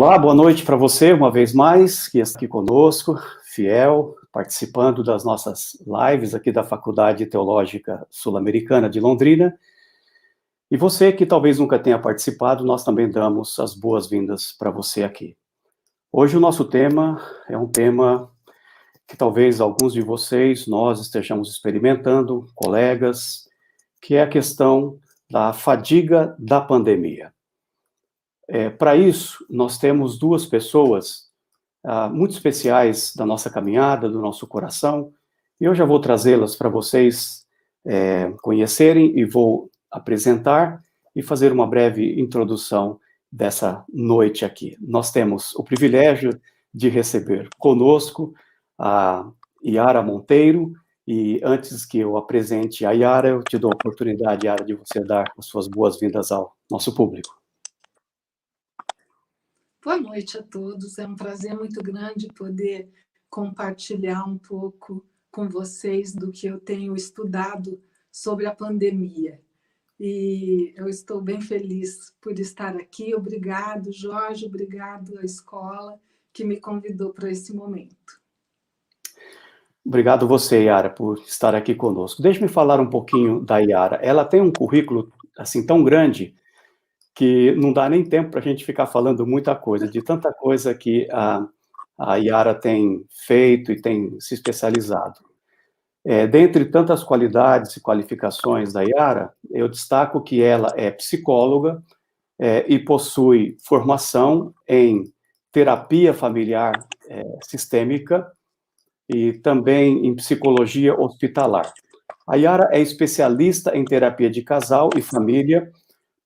Olá, boa noite para você, uma vez mais, que está aqui conosco, fiel, participando das nossas lives aqui da Faculdade Teológica Sul-Americana de Londrina. E você que talvez nunca tenha participado, nós também damos as boas-vindas para você aqui. Hoje o nosso tema é um tema que talvez alguns de vocês, nós estejamos experimentando, colegas, que é a questão da fadiga da pandemia. Para isso, nós temos duas pessoas muito especiais da nossa caminhada, do nosso coração, e eu já vou trazê-las para vocês conhecerem e vou apresentar e fazer uma breve introdução dessa noite aqui. Nós temos o privilégio de receber conosco a Yara Monteiro, e antes que eu apresente a Yara, eu te dou a oportunidade, Yara, de você dar as suas boas-vindas ao nosso público. Boa noite a todos, é um prazer muito grande poder compartilhar um pouco com vocês do que eu tenho estudado sobre a pandemia. E eu estou bem feliz por estar aqui. Obrigado, Jorge, obrigado à escola que me convidou para esse momento. Obrigado você, Yara, por estar aqui conosco. Deixe-me falar um pouquinho da Yara. Ela tem um currículo assim tão grande que não dá nem tempo para a gente ficar falando muita coisa, de tanta coisa que a Yara tem feito e tem se especializado. Dentre tantas qualidades e qualificações da Yara, eu destaco que ela é psicóloga e possui formação em terapia familiar sistêmica e também em psicologia hospitalar. A Yara é especialista em terapia de casal e família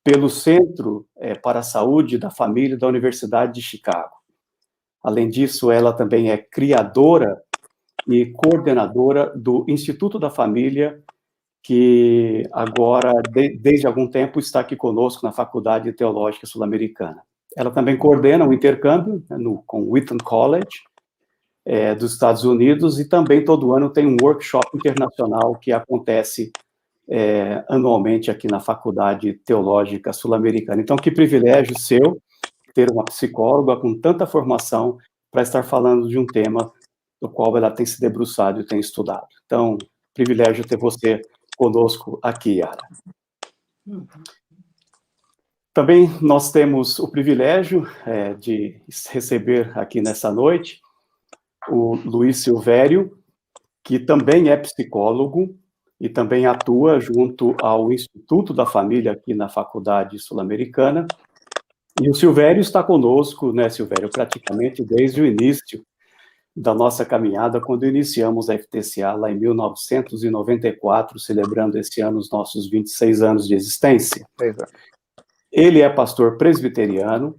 pelo Centro para a Saúde da Família da Universidade de Chicago. Além disso, ela também é criadora e coordenadora do Instituto da Família, que agora, desde algum tempo, está aqui conosco na Faculdade Teológica Sul-Americana. Ela também coordena o intercâmbio com o Wheaton College, dos Estados Unidos, e também todo ano tem um workshop internacional que acontece anualmente aqui na Faculdade Teológica Sul-Americana. Então, que privilégio seu ter uma psicóloga com tanta formação para estar falando de um tema do qual ela tem se debruçado e tem estudado. Então, privilégio ter você conosco aqui, Yara. Também nós temos o privilégio de receber aqui nessa noite o Luiz Silvério, que também é psicólogo, e também atua junto ao Instituto da Família aqui na Faculdade Sul-Americana. E o Silvério está conosco, né, Silvério, praticamente desde o início da nossa caminhada, quando iniciamos a FTCA lá em 1994, celebrando esse ano os nossos 26 anos de existência. Exato. Ele é pastor presbiteriano,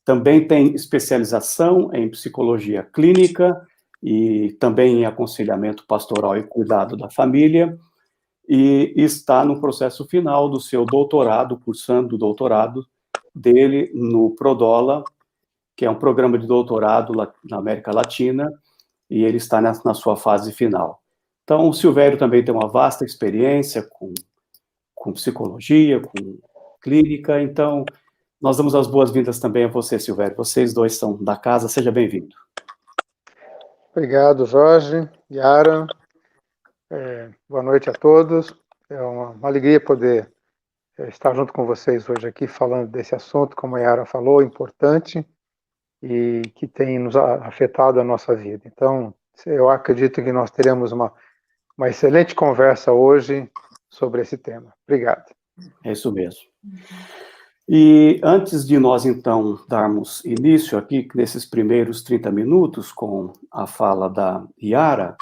também tem especialização em psicologia clínica e também em aconselhamento pastoral e cuidado da família, e está no processo final do seu doutorado, cursando o doutorado dele no Prodola, que é um programa de doutorado na América Latina, e ele está na sua fase final. Então, o Silvério também tem uma vasta experiência com psicologia, com clínica, então nós damos as boas-vindas também a você, Silvério. Vocês dois são da casa, seja bem-vindo. Obrigado, Jorge, Yara. Boa noite a todos. É uma alegria poder estar junto com vocês hoje aqui, falando desse assunto, como a Yara falou, importante e que tem nos afetado a nossa vida. Então, eu acredito que nós teremos uma excelente conversa hoje sobre esse tema. Obrigado. É isso mesmo. E antes de nós, então, darmos início aqui, nesses primeiros 30 minutos, com a fala da Yara,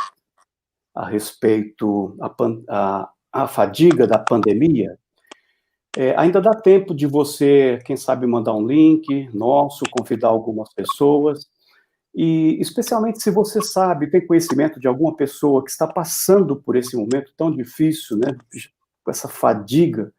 a respeito a fadiga da pandemia, ainda dá tempo de você, quem sabe, mandar um link nosso, convidar algumas pessoas, e especialmente se você sabe, tem conhecimento de alguma pessoa que está passando por esse momento tão difícil, né, com essa fadiga.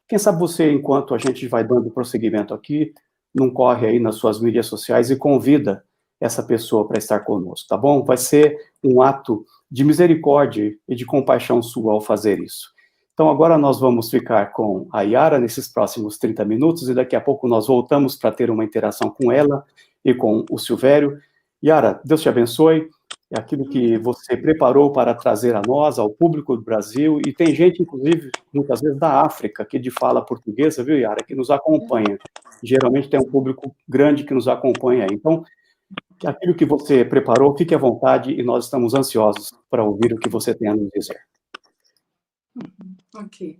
Quem sabe você, enquanto a gente vai dando prosseguimento aqui, não corre aí nas suas mídias sociais e convida essa pessoa para estar conosco, tá bom? Vai ser um ato de misericórdia e de compaixão sua ao fazer isso. Então, agora nós vamos ficar com a Yara nesses próximos 30 minutos e daqui a pouco nós voltamos para ter uma interação com ela e com o Silvério. Yara, Deus te abençoe. É aquilo que você preparou para trazer a nós, ao público do Brasil, e tem gente, inclusive, muitas vezes da África, que de fala portuguesa, viu, Yara, que nos acompanha. Geralmente tem um público grande que nos acompanha aí. Então, aquilo que você preparou, fique à vontade e nós estamos ansiosos para ouvir o que você tem a nos dizer. Ok,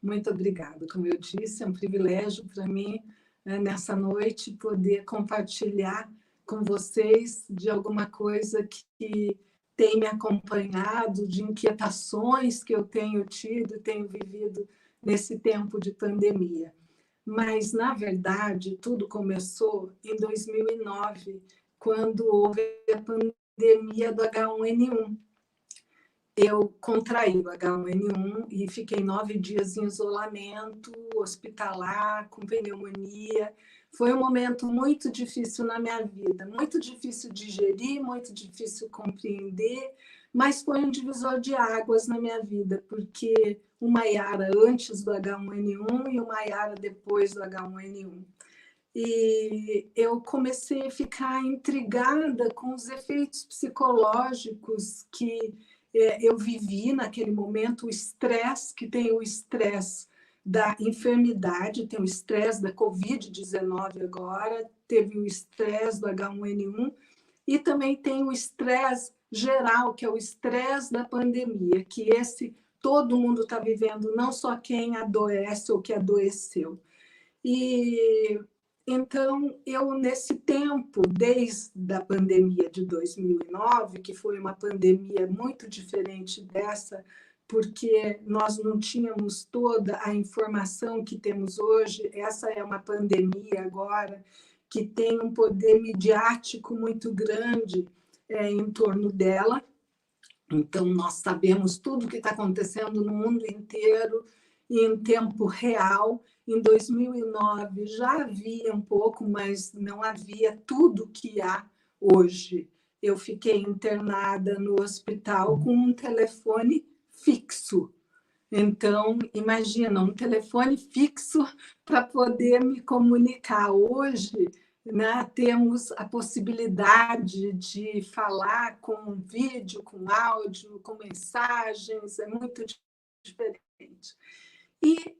muito obrigada. Como eu disse, é um privilégio para mim, nessa noite, poder compartilhar com vocês de alguma coisa que tem me acompanhado, de inquietações que eu tenho tido, tenho vivido nesse tempo de pandemia. Mas, na verdade, tudo começou em 2009, quando houve a pandemia do H1N1. Eu contraí o H1N1 e fiquei 9 dias em isolamento hospitalar, com pneumonia. Foi um momento muito difícil na minha vida, muito difícil de digerir, muito difícil compreender, mas foi um divisor de águas na minha vida, porque uma Yara antes do H1N1 e uma Yara depois do H1N1. E eu comecei a ficar intrigada com os efeitos psicológicos que eu vivi naquele momento, o estresse, que tem o estresse da enfermidade, tem o estresse da Covid-19 agora, teve o estresse do H1N1 e também tem o estresse geral, que é o estresse da pandemia, que esse todo mundo está vivendo, não só quem adoece ou que adoeceu. E então, eu, nesse tempo, desde a pandemia de 2009, que foi uma pandemia muito diferente dessa, porque nós não tínhamos toda a informação que temos hoje, essa é uma pandemia agora que tem um poder midiático muito grande em torno dela. Então, nós sabemos tudo o que está acontecendo no mundo inteiro em tempo real. Em 2009 já havia um pouco, mas não havia tudo que há hoje. Eu fiquei internada no hospital com um telefone fixo. Então, imagina, um telefone fixo para poder me comunicar. Hoje, né, temos a possibilidade de falar com vídeo, com áudio, com mensagens, é muito diferente. E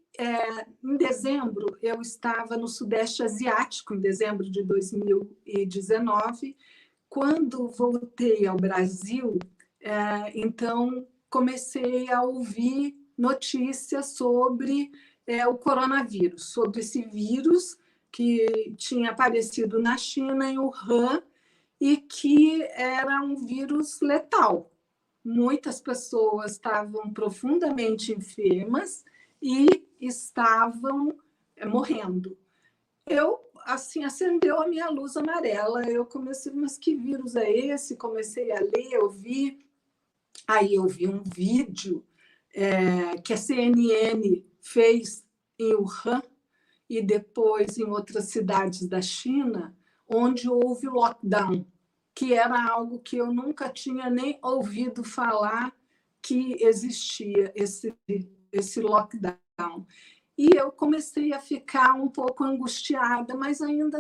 em dezembro, eu estava no Sudeste Asiático, em dezembro de 2019. Quando voltei ao Brasil, então comecei a ouvir notícias sobre o coronavírus, sobre esse vírus que tinha aparecido na China, em Wuhan, e que era um vírus letal. Muitas pessoas estavam profundamente enfermas e estavam morrendo. Eu, assim, acendeu a minha luz amarela. Eu comecei, mas que vírus é esse? Comecei a ler, eu vi. Aí eu vi um vídeo que a CNN fez em Wuhan e depois em outras cidades da China, onde houve lockdown, que era algo que eu nunca tinha nem ouvido falar que existia esse lockdown. E eu comecei a ficar um pouco angustiada, mas ainda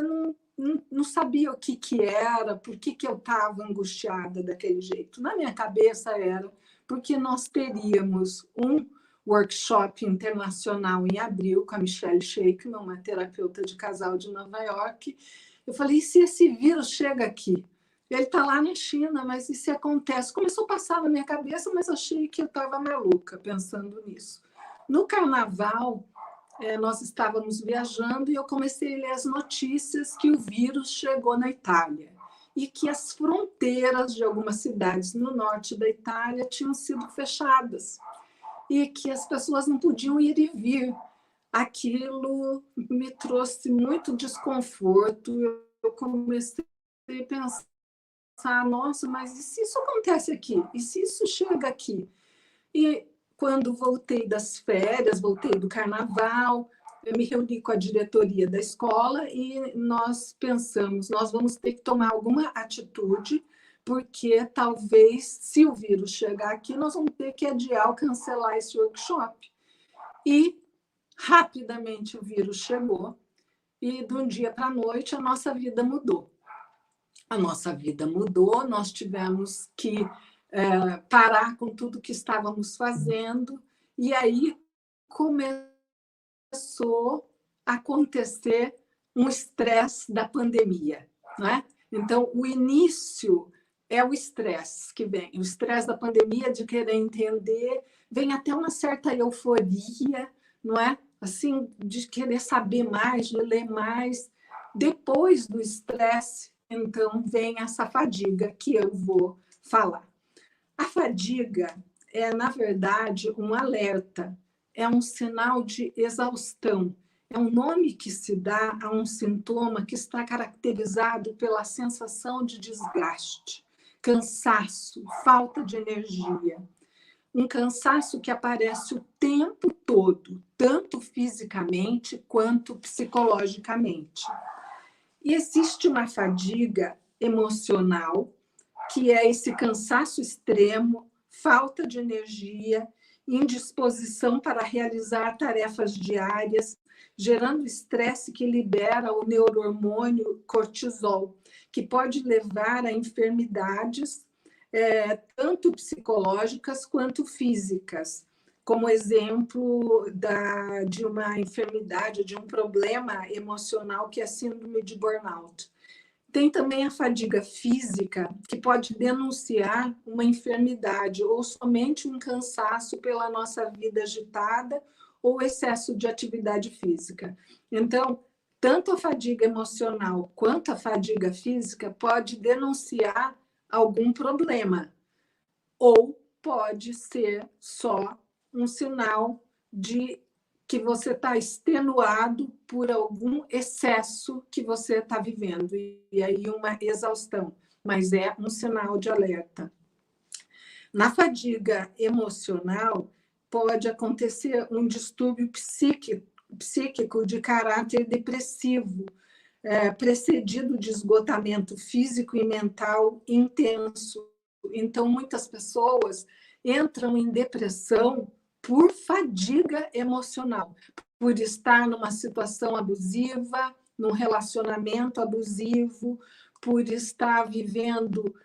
não sabia o que era, por que eu estava angustiada daquele jeito. Na minha cabeça era porque nós teríamos um workshop internacional em abril com a Michelle Shakeman, uma terapeuta de casal de Nova York. Eu falei, e se esse vírus chega aqui? Ele está lá na China, mas e se acontece? Começou a passar na minha cabeça, mas achei que eu estava maluca pensando nisso. No carnaval, nós estávamos viajando e eu comecei a ler as notícias que o vírus chegou na Itália e que as fronteiras de algumas cidades no norte da Itália tinham sido fechadas e que as pessoas não podiam ir e vir. Aquilo me trouxe muito desconforto. Eu comecei a pensar, nossa, mas e se isso acontece aqui? E se isso chega aqui? E quando voltei das férias, voltei do carnaval, eu me reuni com a diretoria da escola e nós pensamos, nós vamos ter que tomar alguma atitude, porque talvez, se o vírus chegar aqui, nós vamos ter que adiar ou cancelar esse workshop. E rapidamente o vírus chegou e de um dia para a noite a nossa vida mudou. A nossa vida mudou, nós tivemos que parar com tudo que estávamos fazendo e aí começou a acontecer um estresse da pandemia, não é? Então, o início é o estresse que vem, o estresse da pandemia de querer entender, vem até uma certa euforia, não é? Assim, de querer saber mais, de ler mais. Depois do estresse, então, vem essa fadiga que eu vou falar. A fadiga é, na verdade, um alerta, é um sinal de exaustão, é um nome que se dá a um sintoma que está caracterizado pela sensação de desgaste, cansaço, falta de energia. Um cansaço que aparece o tempo todo, tanto fisicamente quanto psicologicamente. E existe uma fadiga emocional, que é esse cansaço extremo, falta de energia, indisposição para realizar tarefas diárias, gerando estresse que libera o neurohormônio cortisol, que pode levar a enfermidades tanto psicológicas quanto físicas, como exemplo de uma enfermidade, de um problema emocional que é a síndrome de burnout. Tem também a fadiga física, que pode denunciar uma enfermidade ou somente um cansaço pela nossa vida agitada ou excesso de atividade física. Então, tanto a fadiga emocional quanto a fadiga física pode denunciar algum problema, ou pode ser só um sinal de que você está extenuado por algum excesso que você está vivendo, e aí uma exaustão, mas é um sinal de alerta. Na fadiga emocional, pode acontecer um distúrbio psíquico de caráter depressivo, precedido de esgotamento físico e mental intenso. Então, muitas pessoas entram em depressão por fadiga emocional, por estar numa situação abusiva, num relacionamento abusivo, por estar vivendo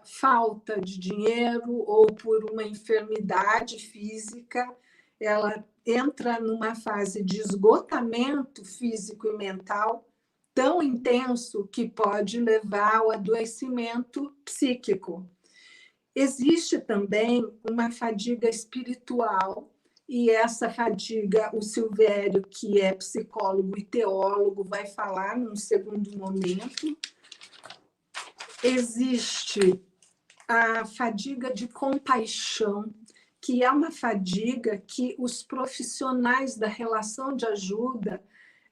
falta de dinheiro ou por uma enfermidade física. Ela entra numa fase de esgotamento físico e mental tão intenso que pode levar ao adoecimento psíquico. Existe também uma fadiga espiritual, e essa fadiga, o Silvério, que é psicólogo e teólogo, vai falar num segundo momento. Existe a fadiga de compaixão, que é uma fadiga que os profissionais da relação de ajuda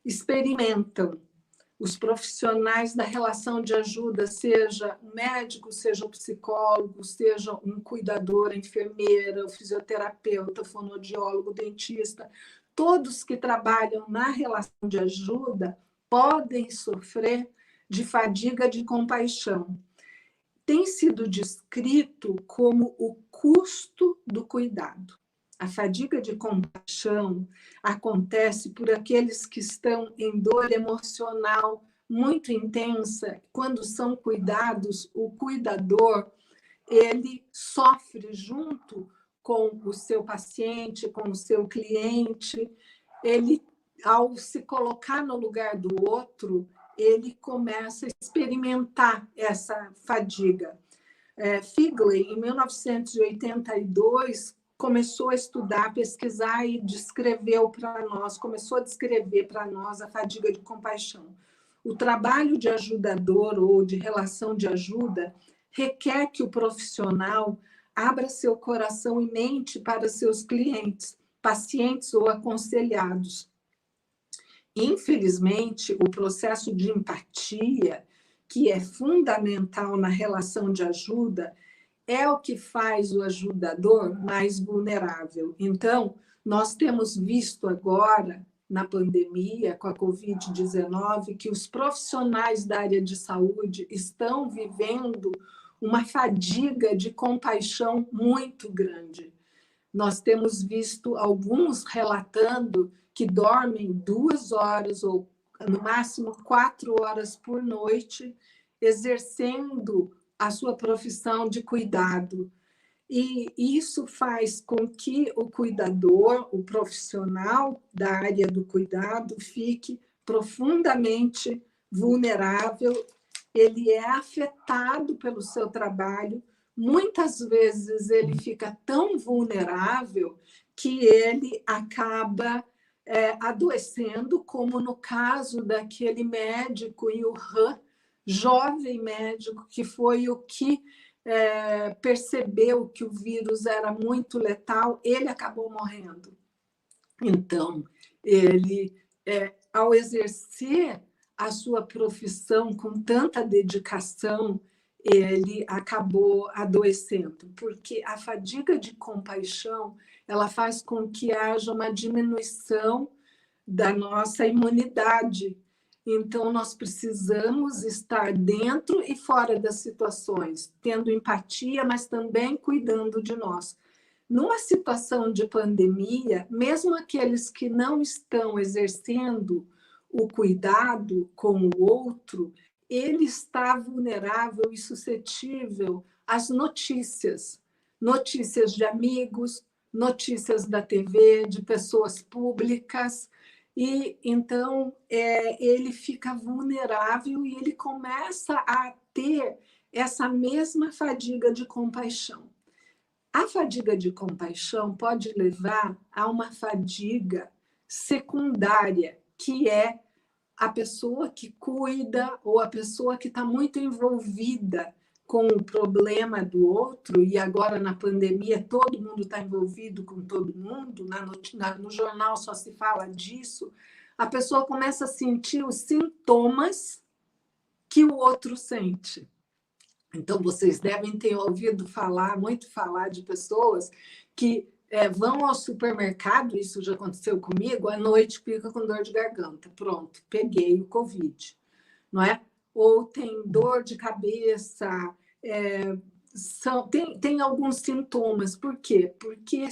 experimentam. Os profissionais da relação de ajuda, seja o médico, seja o psicólogo, seja um cuidador, a enfermeira, o fisioterapeuta, o fonoaudiólogo, o dentista, todos que trabalham na relação de ajuda podem sofrer de fadiga de compaixão. Tem sido descrito como o custo do cuidado. A fadiga de compaixão acontece por aqueles que estão em dor emocional muito intensa. Quando são cuidados, o cuidador, ele sofre junto com o seu paciente, com o seu cliente. Ele, ao se colocar no lugar do outro, ele começa a experimentar essa fadiga. Figley, em 1982, começou a estudar, pesquisar e começou a descrever para nós a fadiga de compaixão. O trabalho de ajudador ou de relação de ajuda requer que o profissional abra seu coração e mente para seus clientes, pacientes ou aconselhados. Infelizmente, o processo de empatia, que é fundamental na relação de ajuda, é o que faz o ajudador mais vulnerável. Então, nós temos visto agora, na pandemia, com a Covid-19, que os profissionais da área de saúde estão vivendo uma fadiga de compaixão muito grande. Nós temos visto alguns relatando que dormem 2 horas ou, no máximo, 4 horas por noite, exercendo a sua profissão de cuidado. E isso faz com que o cuidador, o profissional da área do cuidado, fique profundamente vulnerável, ele é afetado pelo seu trabalho. Muitas vezes ele fica tão vulnerável que ele acaba adoecendo, como no caso daquele médico em Wuhan, jovem médico, que foi o que percebeu que o vírus era muito letal, ele acabou morrendo. Então, ele, ao exercer a sua profissão com tanta dedicação, ele acabou adoecendo, porque a fadiga de compaixão, ela faz com que haja uma diminuição da nossa imunidade. Então, nós precisamos estar dentro e fora das situações, tendo empatia, mas também cuidando de nós. Numa situação de pandemia, mesmo aqueles que não estão exercendo o cuidado com o outro, ele está vulnerável e suscetível às notícias. Notícias de amigos, notícias da TV, de pessoas públicas. E então ele fica vulnerável e ele começa a ter essa mesma fadiga de compaixão. A fadiga de compaixão pode levar a uma fadiga secundária, que é a pessoa que cuida ou a pessoa que está muito envolvida com o problema do outro, e agora na pandemia todo mundo está envolvido com todo mundo, no jornal só se fala disso, a pessoa começa a sentir os sintomas que o outro sente. Então, vocês devem ter ouvido muito falar de pessoas que vão ao supermercado, isso já aconteceu comigo, à noite fica com dor de garganta. Pronto, peguei o Covid, não é? Ou tem dor de cabeça, tem alguns sintomas. Por quê? Porque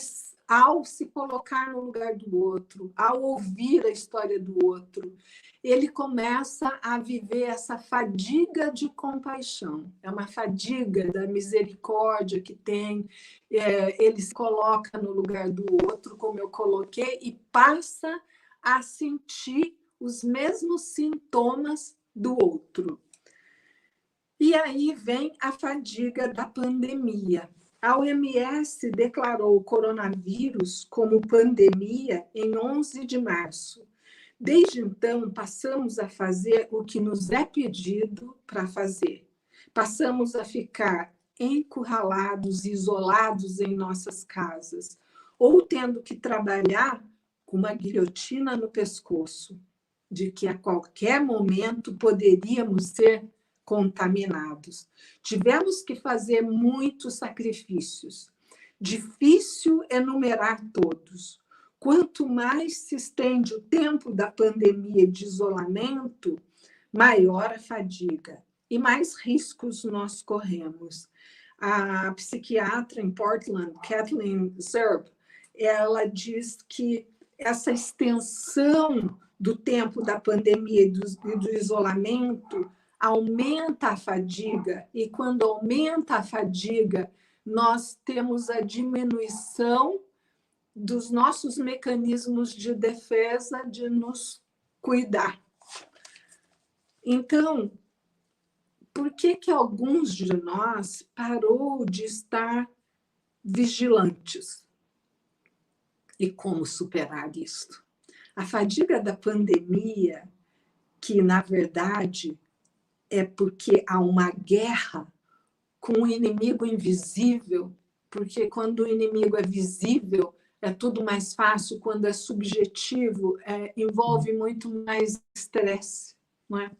ao se colocar no lugar do outro, ao ouvir a história do outro, ele começa a viver essa fadiga de compaixão. É uma fadiga da misericórdia que tem. Ele se coloca no lugar do outro, como eu coloquei, e passa a sentir os mesmos sintomas do outro. E aí vem a fadiga da pandemia. A OMS declarou o coronavírus como pandemia em 11 de março. Desde então, passamos a fazer o que nos é pedido para fazer. Passamos a ficar encurralados, isolados em nossas casas, ou tendo que trabalhar com uma guilhotina no pescoço, de que a qualquer momento poderíamos ser contaminados. Tivemos que fazer muitos sacrifícios. Difícil enumerar todos. Quanto mais se estende o tempo da pandemia de isolamento, maior a fadiga e mais riscos nós corremos. A psiquiatra em Portland, Kathleen Zerb, ela diz que essa extensão do tempo da pandemia e do isolamento aumenta a fadiga, e quando aumenta a fadiga, nós temos a diminuição dos nossos mecanismos de defesa, de nos cuidar. Então, por que alguns de nós parou de estar vigilantes? E como superar isto? A fadiga da pandemia, que, na verdade, é porque há uma guerra com um inimigo invisível, porque quando o inimigo é visível, é tudo mais fácil, quando é subjetivo, envolve muito mais estresse, não é?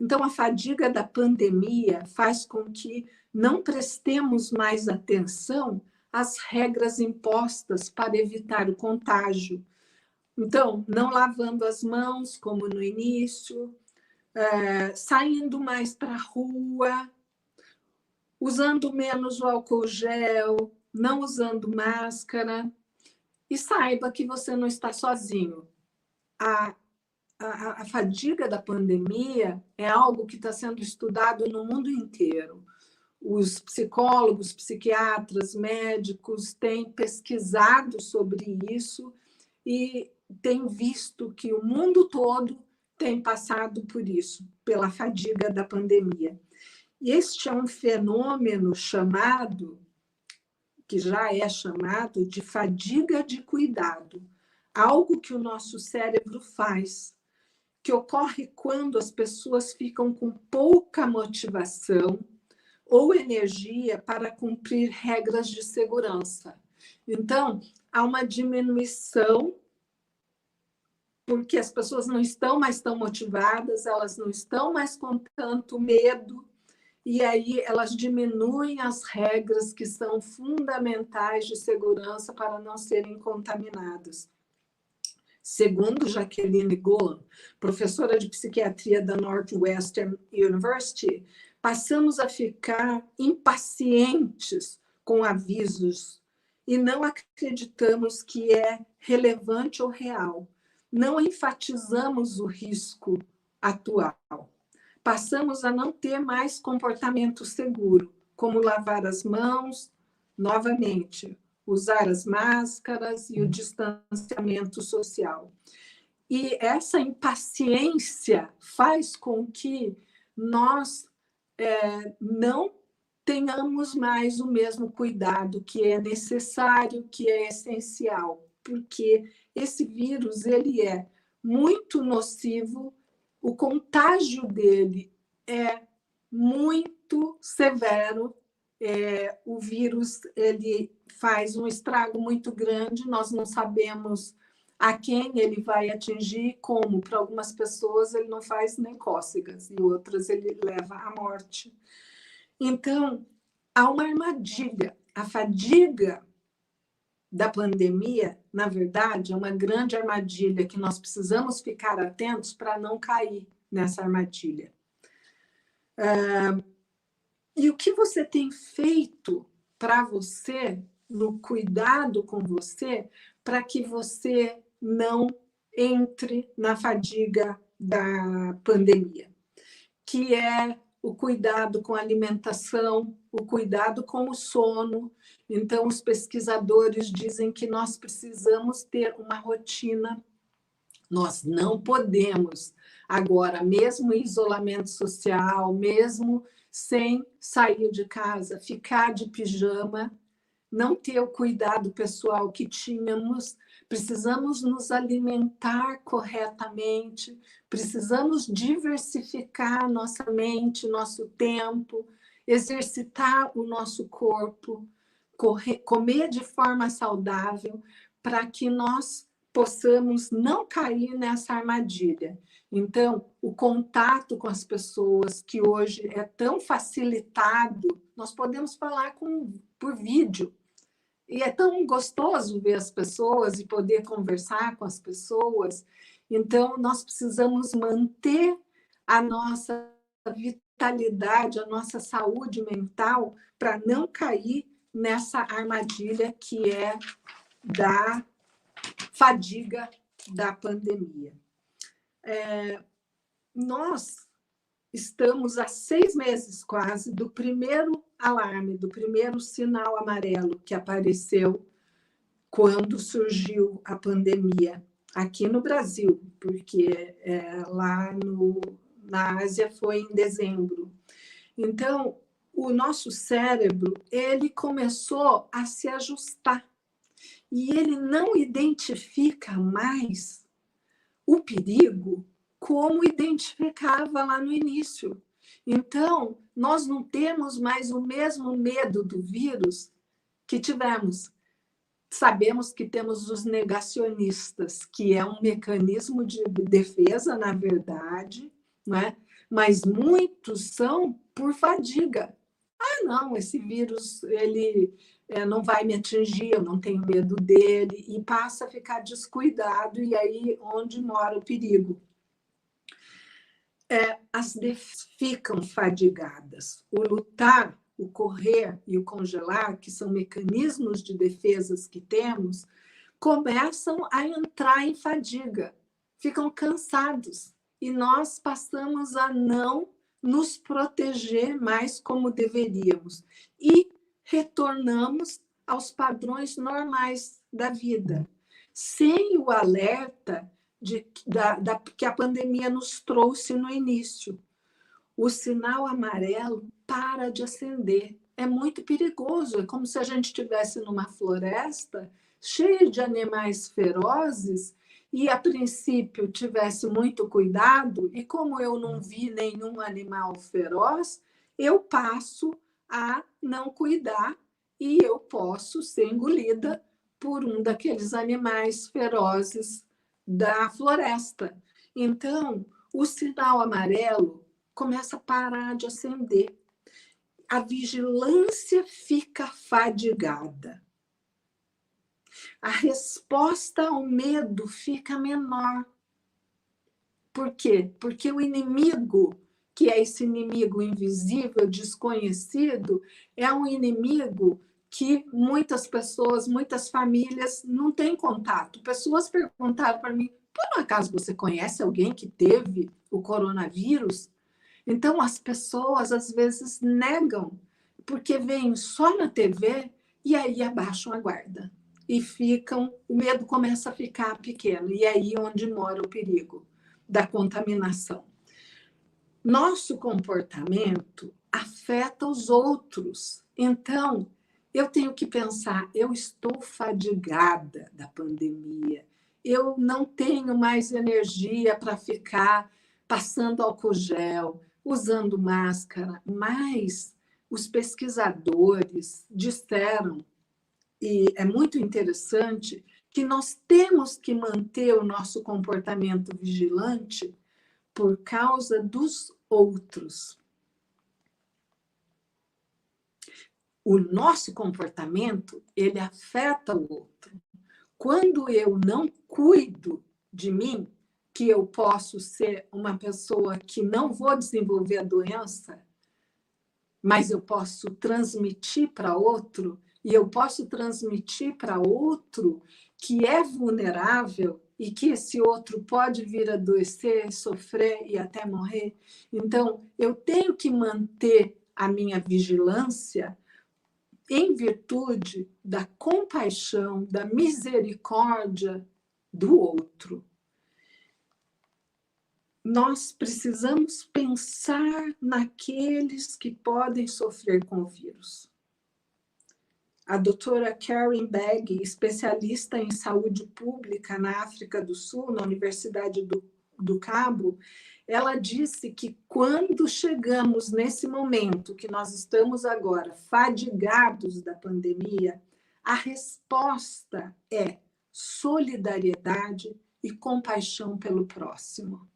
Então, a fadiga da pandemia faz com que não prestemos mais atenção às regras impostas para evitar o contágio. Então, não lavando as mãos, como no início, saindo mais para a rua, usando menos o álcool gel, não usando máscara, e saiba que você não está sozinho. A fadiga da pandemia é algo que está sendo estudado no mundo inteiro. Os psicólogos, psiquiatras, médicos têm pesquisado sobre isso e têm visto que o mundo todo tem passado por isso, pela fadiga da pandemia. E este é um fenômeno que já é chamado de fadiga de cuidado, algo que o nosso cérebro faz, que ocorre quando as pessoas ficam com pouca motivação ou energia para cumprir regras de segurança. Então, há uma diminuição, porque as pessoas não estão mais tão motivadas, elas não estão mais com tanto medo, e aí elas diminuem as regras que são fundamentais de segurança para não serem contaminadas. Segundo Jacqueline Golan, professora de psiquiatria da Northwestern University, passamos a ficar impacientes com avisos e não acreditamos que é relevante ou real. Não enfatizamos o risco atual. Passamos a não ter mais comportamento seguro, como lavar as mãos, novamente, usar as máscaras e o distanciamento social. E essa impaciência faz com que nós não tenhamos mais o mesmo cuidado que é necessário, que é essencial, porque esse vírus ele é muito nocivo, o contágio dele é muito severo, o vírus ele faz um estrago muito grande, nós não sabemos a quem ele vai atingir, como. Para algumas pessoas ele não faz nem cócegas, e outras ele leva à morte. Então, há uma armadilha. A fadiga da pandemia, na verdade, é uma grande armadilha que nós precisamos ficar atentos para não cair nessa armadilha. E o que você tem feito para você, no cuidado com você, para que você não entre na fadiga da pandemia? Que é o cuidado com a alimentação, o cuidado com o sono. Então, os pesquisadores dizem que nós precisamos ter uma rotina. Nós não podemos, agora, mesmo em isolamento social, mesmo sem sair de casa, ficar de pijama, não ter o cuidado pessoal que tínhamos. Precisamos nos alimentar corretamente, precisamos diversificar nossa mente, nosso tempo, exercitar o nosso corpo, comer de forma saudável, para que nós possamos não cair nessa armadilha. Então, o contato com as pessoas, que hoje é tão facilitado, nós podemos falar por vídeo, e é tão gostoso ver as pessoas e poder conversar com as pessoas. Então, nós precisamos manter a nossa vitalidade, a nossa saúde mental, para não cair nessa armadilha que é da fadiga da pandemia. Nós estamos há 6 meses quase do primeiro alarme, do primeiro sinal amarelo que apareceu quando surgiu a pandemia aqui no Brasil, porque lá na Ásia foi em dezembro. Então, o nosso cérebro ele começou a se ajustar e ele não identifica mais o perigo como identificava lá no início. Então, nós não temos mais o mesmo medo do vírus que tivemos. Sabemos que temos os negacionistas, que é um mecanismo de defesa, na verdade, né? Mas muitos são por fadiga. Não, esse vírus ele não vai me atingir, eu não tenho medo dele, e passa a ficar descuidado, e aí onde mora o perigo. As ficam fadigadas. O lutar, o correr e o congelar, que são mecanismos de defesas que temos, começam a entrar em fadiga, ficam cansados, e nós passamos a não nos proteger mais como deveríamos, e retornamos aos padrões normais da vida, sem o alerta que a pandemia nos trouxe no início. O sinal amarelo para de acender. É muito perigoso, é como se a gente estivesse numa floresta cheia de animais ferozes e, a princípio, tivesse muito cuidado, e como eu não vi nenhum animal feroz, eu passo a não cuidar e eu posso ser engolida por um daqueles animais ferozes da floresta. Então, o sinal amarelo começa a parar de acender. A vigilância fica fadigada. A resposta ao medo fica menor. Por quê? Porque o inimigo, que é esse inimigo invisível, desconhecido, é um inimigo que muitas pessoas, muitas famílias não têm contato. Pessoas perguntaram para mim, por um acaso você conhece alguém que teve o coronavírus? Então, as pessoas, às vezes, negam, porque veem só na TV e aí abaixam a guarda. E o medo começa a ficar pequeno. E é aí onde mora o perigo da contaminação. Nosso comportamento afeta os outros. Então, eu tenho que pensar, eu estou fadigada da pandemia. Eu não tenho mais energia para ficar passando álcool gel, usando máscara, mas os pesquisadores disseram, e é muito interessante, que nós temos que manter o nosso comportamento vigilante por causa dos outros. O nosso comportamento, ele afeta o outro. Quando eu não cuido de mim, que eu posso ser uma pessoa que não vou desenvolver a doença, mas eu posso transmitir para outro, e eu posso transmitir para outro que é vulnerável e que esse outro pode vir a adoecer, sofrer e até morrer. Então, eu tenho que manter a minha vigilância em virtude da compaixão, da misericórdia do outro. Nós precisamos pensar naqueles que podem sofrer com o vírus. A doutora Karen Begg, especialista em saúde pública na África do Sul, na Universidade do Cabo, ela disse que quando chegamos nesse momento que nós estamos agora, fadigados da pandemia, a resposta é solidariedade e compaixão pelo próximo.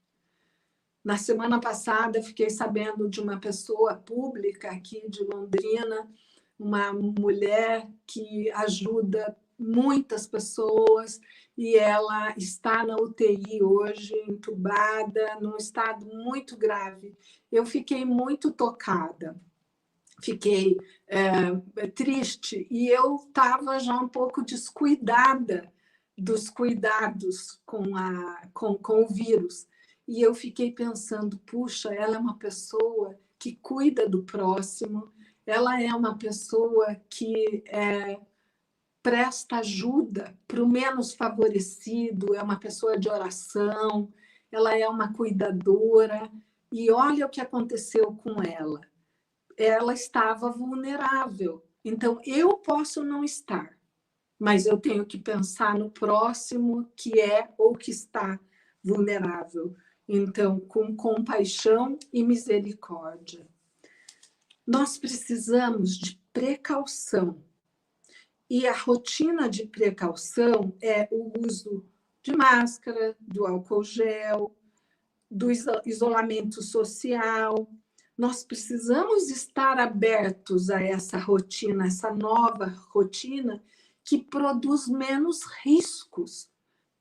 Na semana passada, fiquei sabendo de uma pessoa pública aqui de Londrina, uma mulher que ajuda muitas pessoas e ela está na UTI hoje, entubada, num estado muito grave. Eu fiquei muito tocada, fiquei triste e eu estava já um pouco descuidada dos cuidados com o vírus. E eu fiquei pensando, puxa, ela é uma pessoa que cuida do próximo, ela é uma pessoa que presta ajuda para o menos favorecido, é uma pessoa de oração, ela é uma cuidadora, e olha o que aconteceu com ela. Ela estava vulnerável, então eu posso não estar, mas eu tenho que pensar no próximo que é ou que está vulnerável. Então, com compaixão e misericórdia. Nós precisamos de precaução. E a rotina de precaução é o uso de máscara, do álcool gel, do isolamento social. Nós precisamos estar abertos a essa rotina, essa nova rotina que produz menos riscos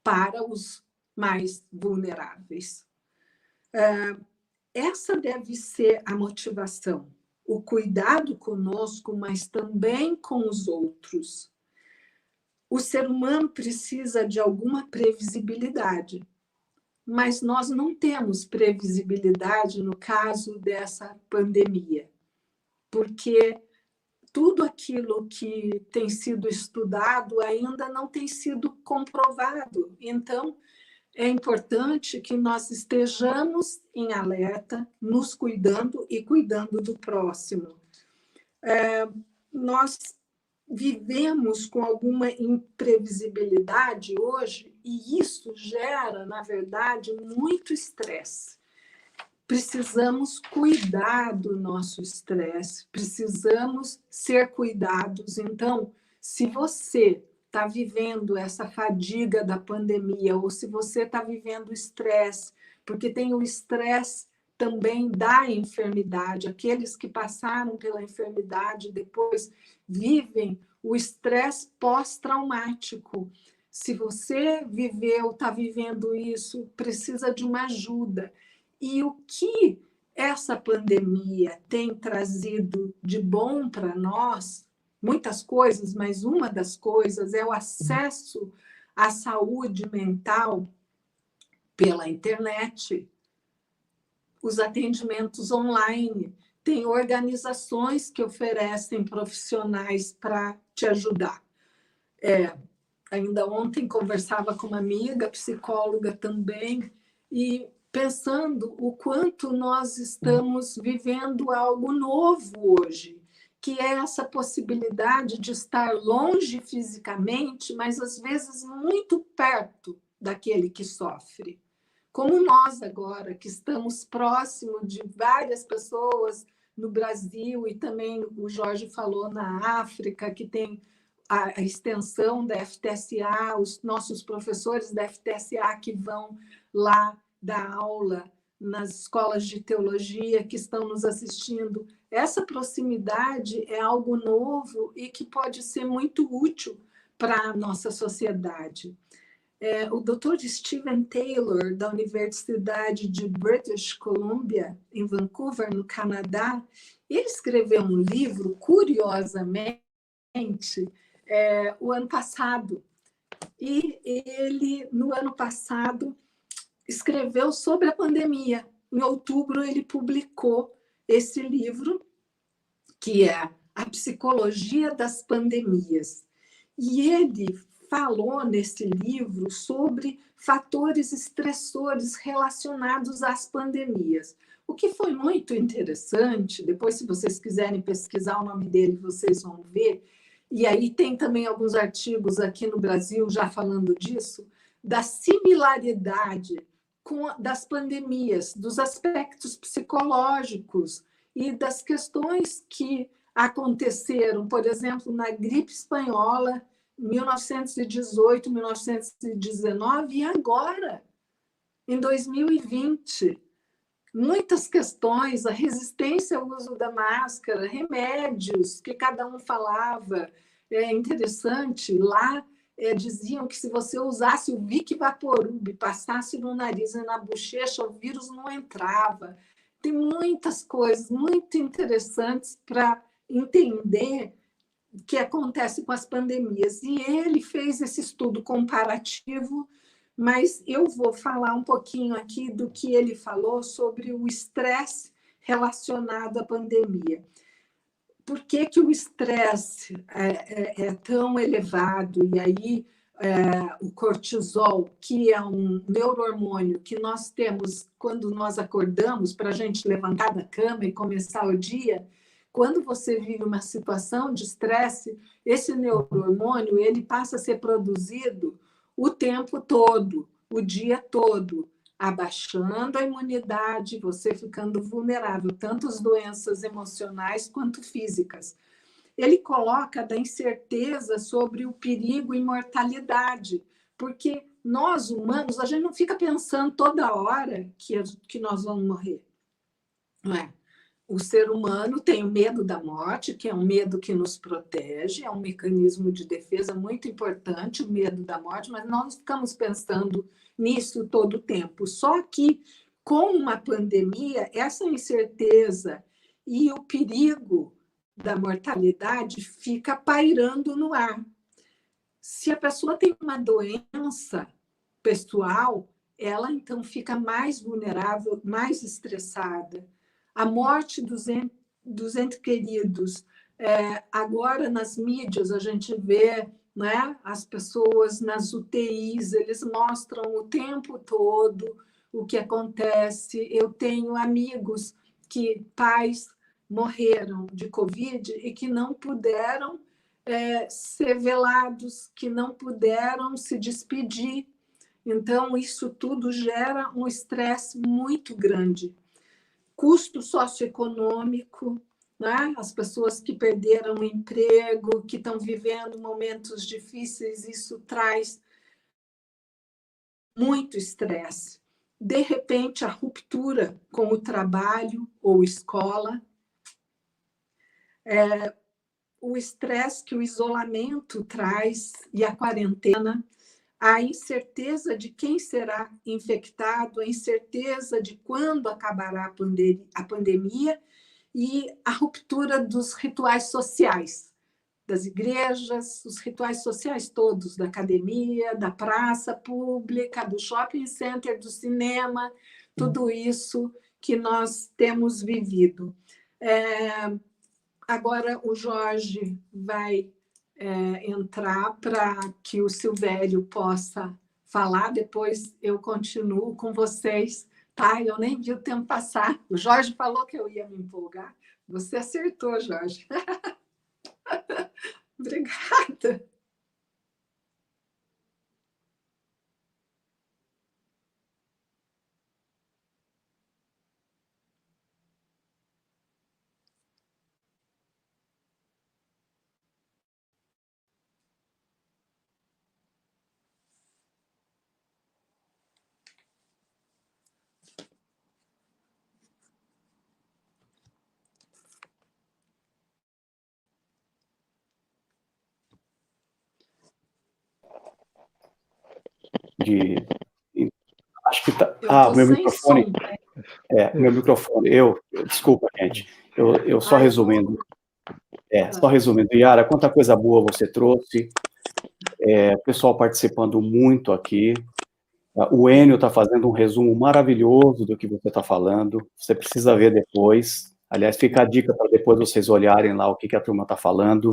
para os mais vulneráveis. Essa deve ser a motivação. o cuidado conosco, mas também com os outros. O ser humano precisa de alguma previsibilidade, mas nós não temos previsibilidade no caso dessa pandemia, porque tudo aquilo que tem sido estudado ainda não tem sido comprovado. Então, é importante que nós estejamos em alerta, nos cuidando e cuidando do próximo. Nós vivemos com alguma imprevisibilidade hoje e isso gera, na verdade, muito estresse. Precisamos cuidar do nosso estresse, precisamos ser cuidados. Então, se você está vivendo essa fadiga da pandemia, ou se você está vivendo estresse, porque tem o estresse também da enfermidade, aqueles que passaram pela enfermidade depois vivem o estresse pós-traumático. Se você viveu, está vivendo isso, precisa de uma ajuda. E o que essa pandemia tem trazido de bom para nós, muitas coisas, mas uma das coisas é o acesso à saúde mental pela internet, os atendimentos online. Tem organizações que oferecem profissionais para te ajudar. Ainda ontem conversava com uma amiga, psicóloga também, e pensando o quanto nós estamos vivendo algo novo hoje, que é essa possibilidade de estar longe fisicamente, mas às vezes muito perto daquele que sofre. Como nós agora, que estamos próximo de várias pessoas no Brasil, e também o Jorge falou na África, que tem a extensão da FTSA, os nossos professores da FTSA que vão lá dar aula nas escolas de teologia, que estão nos assistindo. Essa proximidade é algo novo e que pode ser muito útil para a nossa sociedade. O Dr. Stephen Taylor, da Universidade de British Columbia, em Vancouver, no Canadá, ele escreveu um livro, curiosamente, o ano passado. E ele, no ano passado, escreveu sobre a pandemia. Em outubro, ele publicou esse livro, que é A Psicologia das Pandemias. E ele falou nesse livro sobre fatores estressores relacionados às pandemias. O que foi muito interessante, depois, se vocês quiserem pesquisar o nome dele, vocês vão ver, e aí tem também alguns artigos aqui no Brasil já falando disso, da similaridade das pandemias, dos aspectos psicológicos e das questões que aconteceram, por exemplo, na gripe espanhola, 1918, 1919, e agora, em 2020. Muitas questões, a resistência ao uso da máscara, remédios que cada um falava. É interessante, lá diziam que se você usasse o Vic Vaporub, passasse no nariz e na bochecha, o vírus não entrava. Tem muitas coisas muito interessantes para entender o que acontece com as pandemias. E ele fez esse estudo comparativo, mas eu vou falar um pouquinho aqui do que ele falou sobre o estresse relacionado à pandemia. Por que o estresse é tão elevado? E aí o cortisol, que é um neurohormônio que nós temos quando nós acordamos para a gente levantar da cama e começar o dia, quando você vive uma situação de estresse, esse neurohormônio ele passa a ser produzido o tempo todo, o dia todo, abaixando a imunidade, você ficando vulnerável, tanto às doenças emocionais quanto físicas. Ele coloca da incerteza sobre o perigo e mortalidade, porque nós, humanos, a gente não fica pensando toda hora que nós vamos morrer, não é? O ser humano tem o medo da morte, que é um medo que nos protege, é um mecanismo de defesa muito importante, o medo da morte, mas nós não ficamos pensando nisso todo o tempo. Só que, com uma pandemia, essa incerteza e o perigo da mortalidade fica pairando no ar. Se a pessoa tem uma doença pessoal, ela então fica mais vulnerável, mais estressada. A morte dos entes queridos. Agora, nas mídias, a gente vê, né, as pessoas nas UTIs, eles mostram o tempo todo o que acontece. Eu tenho amigos que pais morreram de Covid e que não puderam ser velados, que não puderam se despedir. Então, isso tudo gera um estresse muito grande. Custo socioeconômico, né? As pessoas que perderam o emprego, que estão vivendo momentos difíceis, isso traz muito estresse. De repente, a ruptura com o trabalho ou escola, o estresse que o isolamento traz e a quarentena, a incerteza de quem será infectado, a incerteza de quando acabará a pandemia e a ruptura dos rituais sociais, das igrejas, os rituais sociais todos, da academia, da praça pública, do shopping center, do cinema, tudo isso que nós temos vivido. Agora o Jorge vai entrar para que o Silvério possa falar, depois eu continuo com vocês, tá? Eu nem vi o tempo passar. O Jorge falou que eu ia me empolgar. Você acertou, Jorge. Obrigada. Acho que tá. Meu microfone. Meu microfone. Desculpa, gente. Eu só resumindo. Só resumindo. Yara, quanta coisa boa você trouxe. O pessoal participando muito aqui. O Enio está fazendo um resumo maravilhoso do que você está falando. Você precisa ver depois. Aliás, fica a dica para depois vocês olharem lá o que a turma está falando.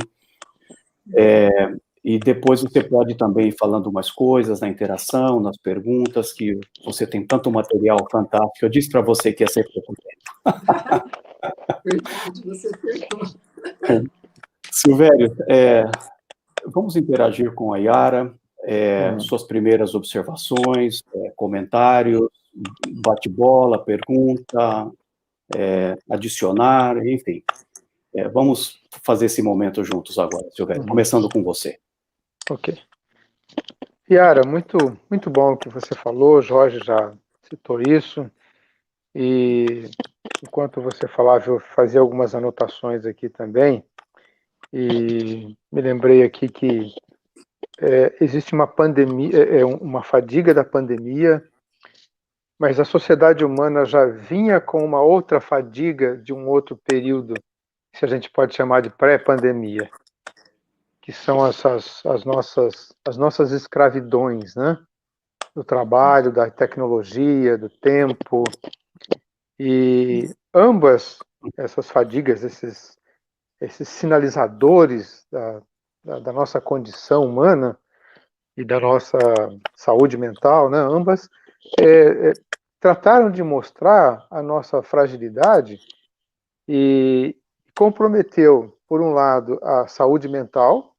E depois você pode também ir falando umas coisas na interação, nas perguntas, que você tem tanto material fantástico. Eu disse para você que ia ser pouco tempo. Verdade, você acertou. Silvério, vamos interagir com a Yara, suas primeiras observações, comentários, bate-bola, pergunta, adicionar, enfim. Vamos fazer esse momento juntos agora, Silvério, começando com você. Ok. Yara, muito bom o que você falou, Jorge já citou isso, e enquanto você falava, eu fazia algumas anotações aqui também, e me lembrei aqui que existe uma pandemia, uma fadiga da pandemia, mas a sociedade humana já vinha com uma outra fadiga de um outro período, que a gente pode chamar de pré-pandemia, que são as nossas escravidões, né? Do trabalho, da tecnologia, do tempo, e ambas essas fadigas, esses sinalizadores da nossa condição humana e da nossa saúde mental, né? Ambas trataram de mostrar a nossa fragilidade e comprometeu, por um lado, a saúde mental,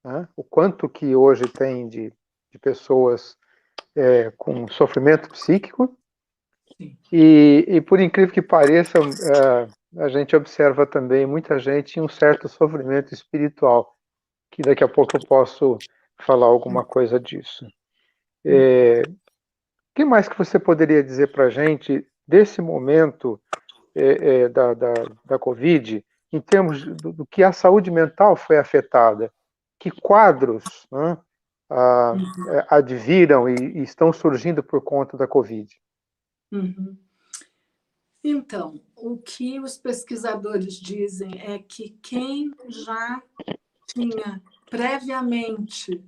né? O quanto que hoje tem de pessoas com sofrimento psíquico, e por incrível que pareça, a gente observa também muita gente em um certo sofrimento espiritual, que daqui a pouco eu posso falar alguma coisa disso. O que mais que você poderia dizer para a gente desse momento da Covid, em termos do que a saúde mental foi afetada? Que quadros, né, adviram e estão surgindo por conta da Covid? Então, o que os pesquisadores dizem é que quem já tinha previamente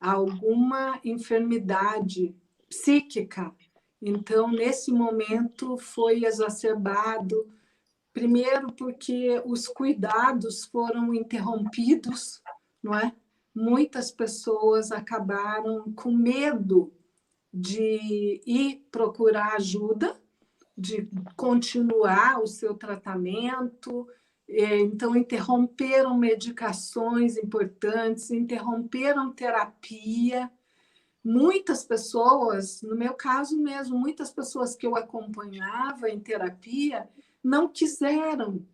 alguma enfermidade psíquica, então, nesse momento, foi exacerbado, primeiro porque os cuidados foram interrompidos, não é? Muitas pessoas acabaram com medo de ir procurar ajuda, de continuar o seu tratamento, então interromperam medicações importantes, interromperam terapia. Muitas pessoas, no meu caso mesmo, muitas pessoas que eu acompanhava em terapia não quiseram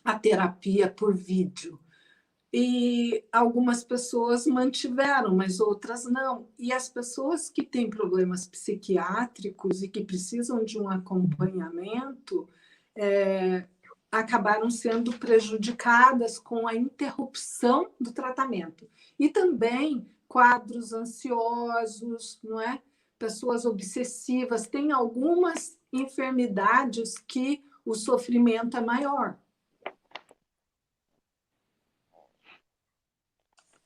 a terapia por vídeo. E algumas pessoas mantiveram, mas outras não. E as pessoas que têm problemas psiquiátricos e que precisam de um acompanhamento acabaram sendo prejudicadas com a interrupção do tratamento. E também quadros ansiosos, não é? Pessoas obsessivas. Tem algumas enfermidades que o sofrimento é maior.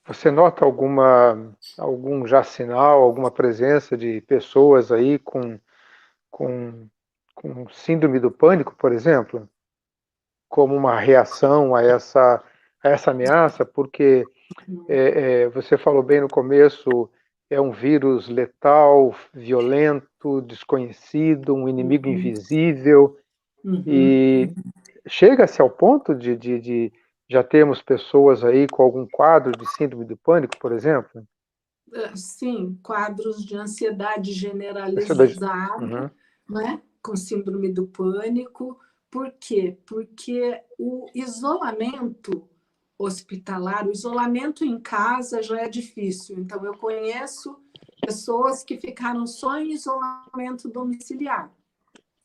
Você nota algum já sinal, alguma presença de pessoas aí com síndrome do pânico, por exemplo, como uma reação a essa ameaça? Porque você falou bem no começo, é um vírus letal, violento, desconhecido, um inimigo invisível, e chega-se ao ponto de já termos pessoas aí com algum quadro de síndrome do pânico, por exemplo? Sim, quadros de ansiedade generalizada, né? Com síndrome do pânico. Por quê? Porque o isolamento hospitalar, o isolamento em casa já é difícil. Então, eu conheço pessoas que ficaram só em isolamento domiciliar.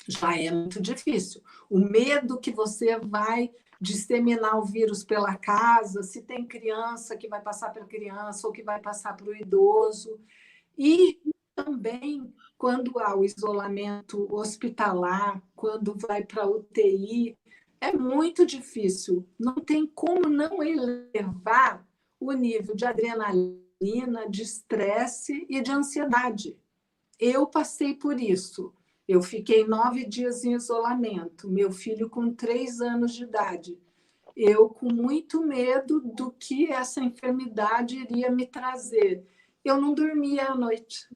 Já é muito difícil. O medo que você vai disseminar o vírus pela casa, se tem criança que vai passar para a criança ou que vai passar para o idoso. E também, quando há o isolamento hospitalar, quando vai para a UTI, é muito difícil. Não tem como não elevar o nível de adrenalina, de estresse e de ansiedade. Eu passei por isso. Eu fiquei 9 dias em isolamento, meu filho com 3 anos de idade. Eu com muito medo do que essa enfermidade iria me trazer. Eu não dormia à noite.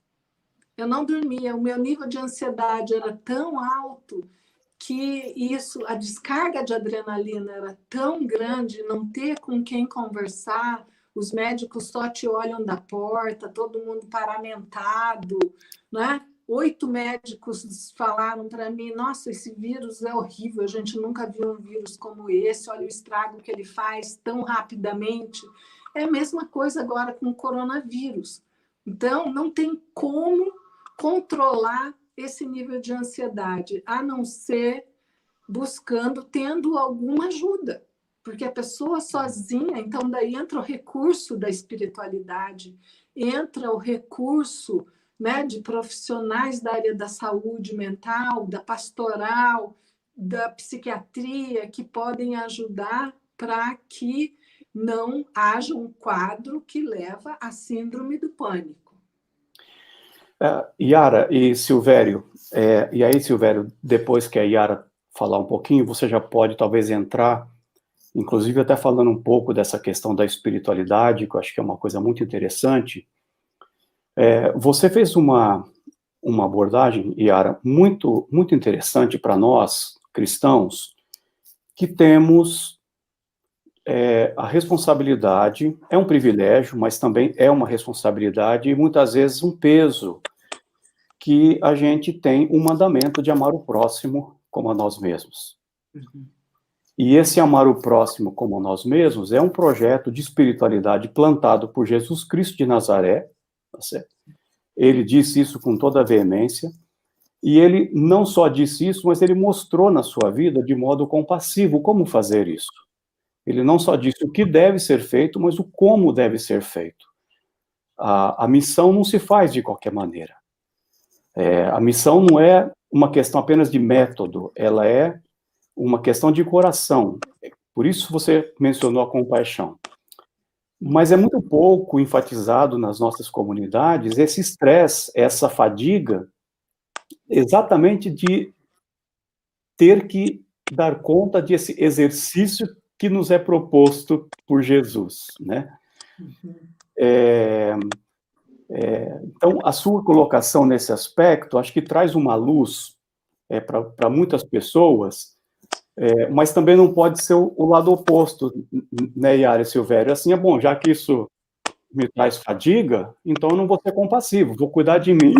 Eu não dormia. O meu nível de ansiedade era tão alto que isso, a descarga de adrenalina era tão grande, não ter com quem conversar, os médicos só te olham da porta, todo mundo paramentado, né? 8 médicos falaram para mim, nossa, esse vírus é horrível, a gente nunca viu um vírus como esse, olha o estrago que ele faz tão rapidamente. É a mesma coisa agora com o coronavírus. Então, não tem como controlar esse nível de ansiedade, a não ser buscando, tendo alguma ajuda. Porque a pessoa sozinha, então daí entra o recurso da espiritualidade, entra o recurso, né, de profissionais da área da saúde mental, da pastoral, da psiquiatria, que podem ajudar para que não haja um quadro que leva à síndrome do pânico. Yara e Silvério, e aí, Silvério, depois que a Yara falar um pouquinho, você já pode talvez entrar, inclusive até falando um pouco dessa questão da espiritualidade, que eu acho que é uma coisa muito interessante. Você fez uma abordagem, Yara, muito, muito interessante para nós, cristãos, que temos a responsabilidade, é um privilégio, mas também é uma responsabilidade e muitas vezes um peso, que a gente tem um mandamento de amar o próximo como a nós mesmos. E esse amar o próximo como a nós mesmos é um projeto de espiritualidade plantado por Jesus Cristo de Nazaré, tá certo? Ele disse isso com toda a veemência, e ele não só disse isso, mas ele mostrou na sua vida de modo compassivo como fazer isso. Ele não só disse o que deve ser feito, mas o como deve ser feito. A missão não se faz de qualquer maneira. A missão não é uma questão apenas de método, ela é uma questão de coração. Por isso você mencionou a compaixão. Mas é muito pouco enfatizado nas nossas comunidades esse estresse, essa fadiga, exatamente de ter que dar conta desse exercício que nos é proposto por Jesus, né? Então, a sua colocação nesse aspecto, acho que traz uma luz para muitas pessoas, mas também não pode ser o lado oposto, né, Yara Silvério? Assim, é bom, já que isso me traz fadiga, então eu não vou ser compassivo, vou cuidar de mim,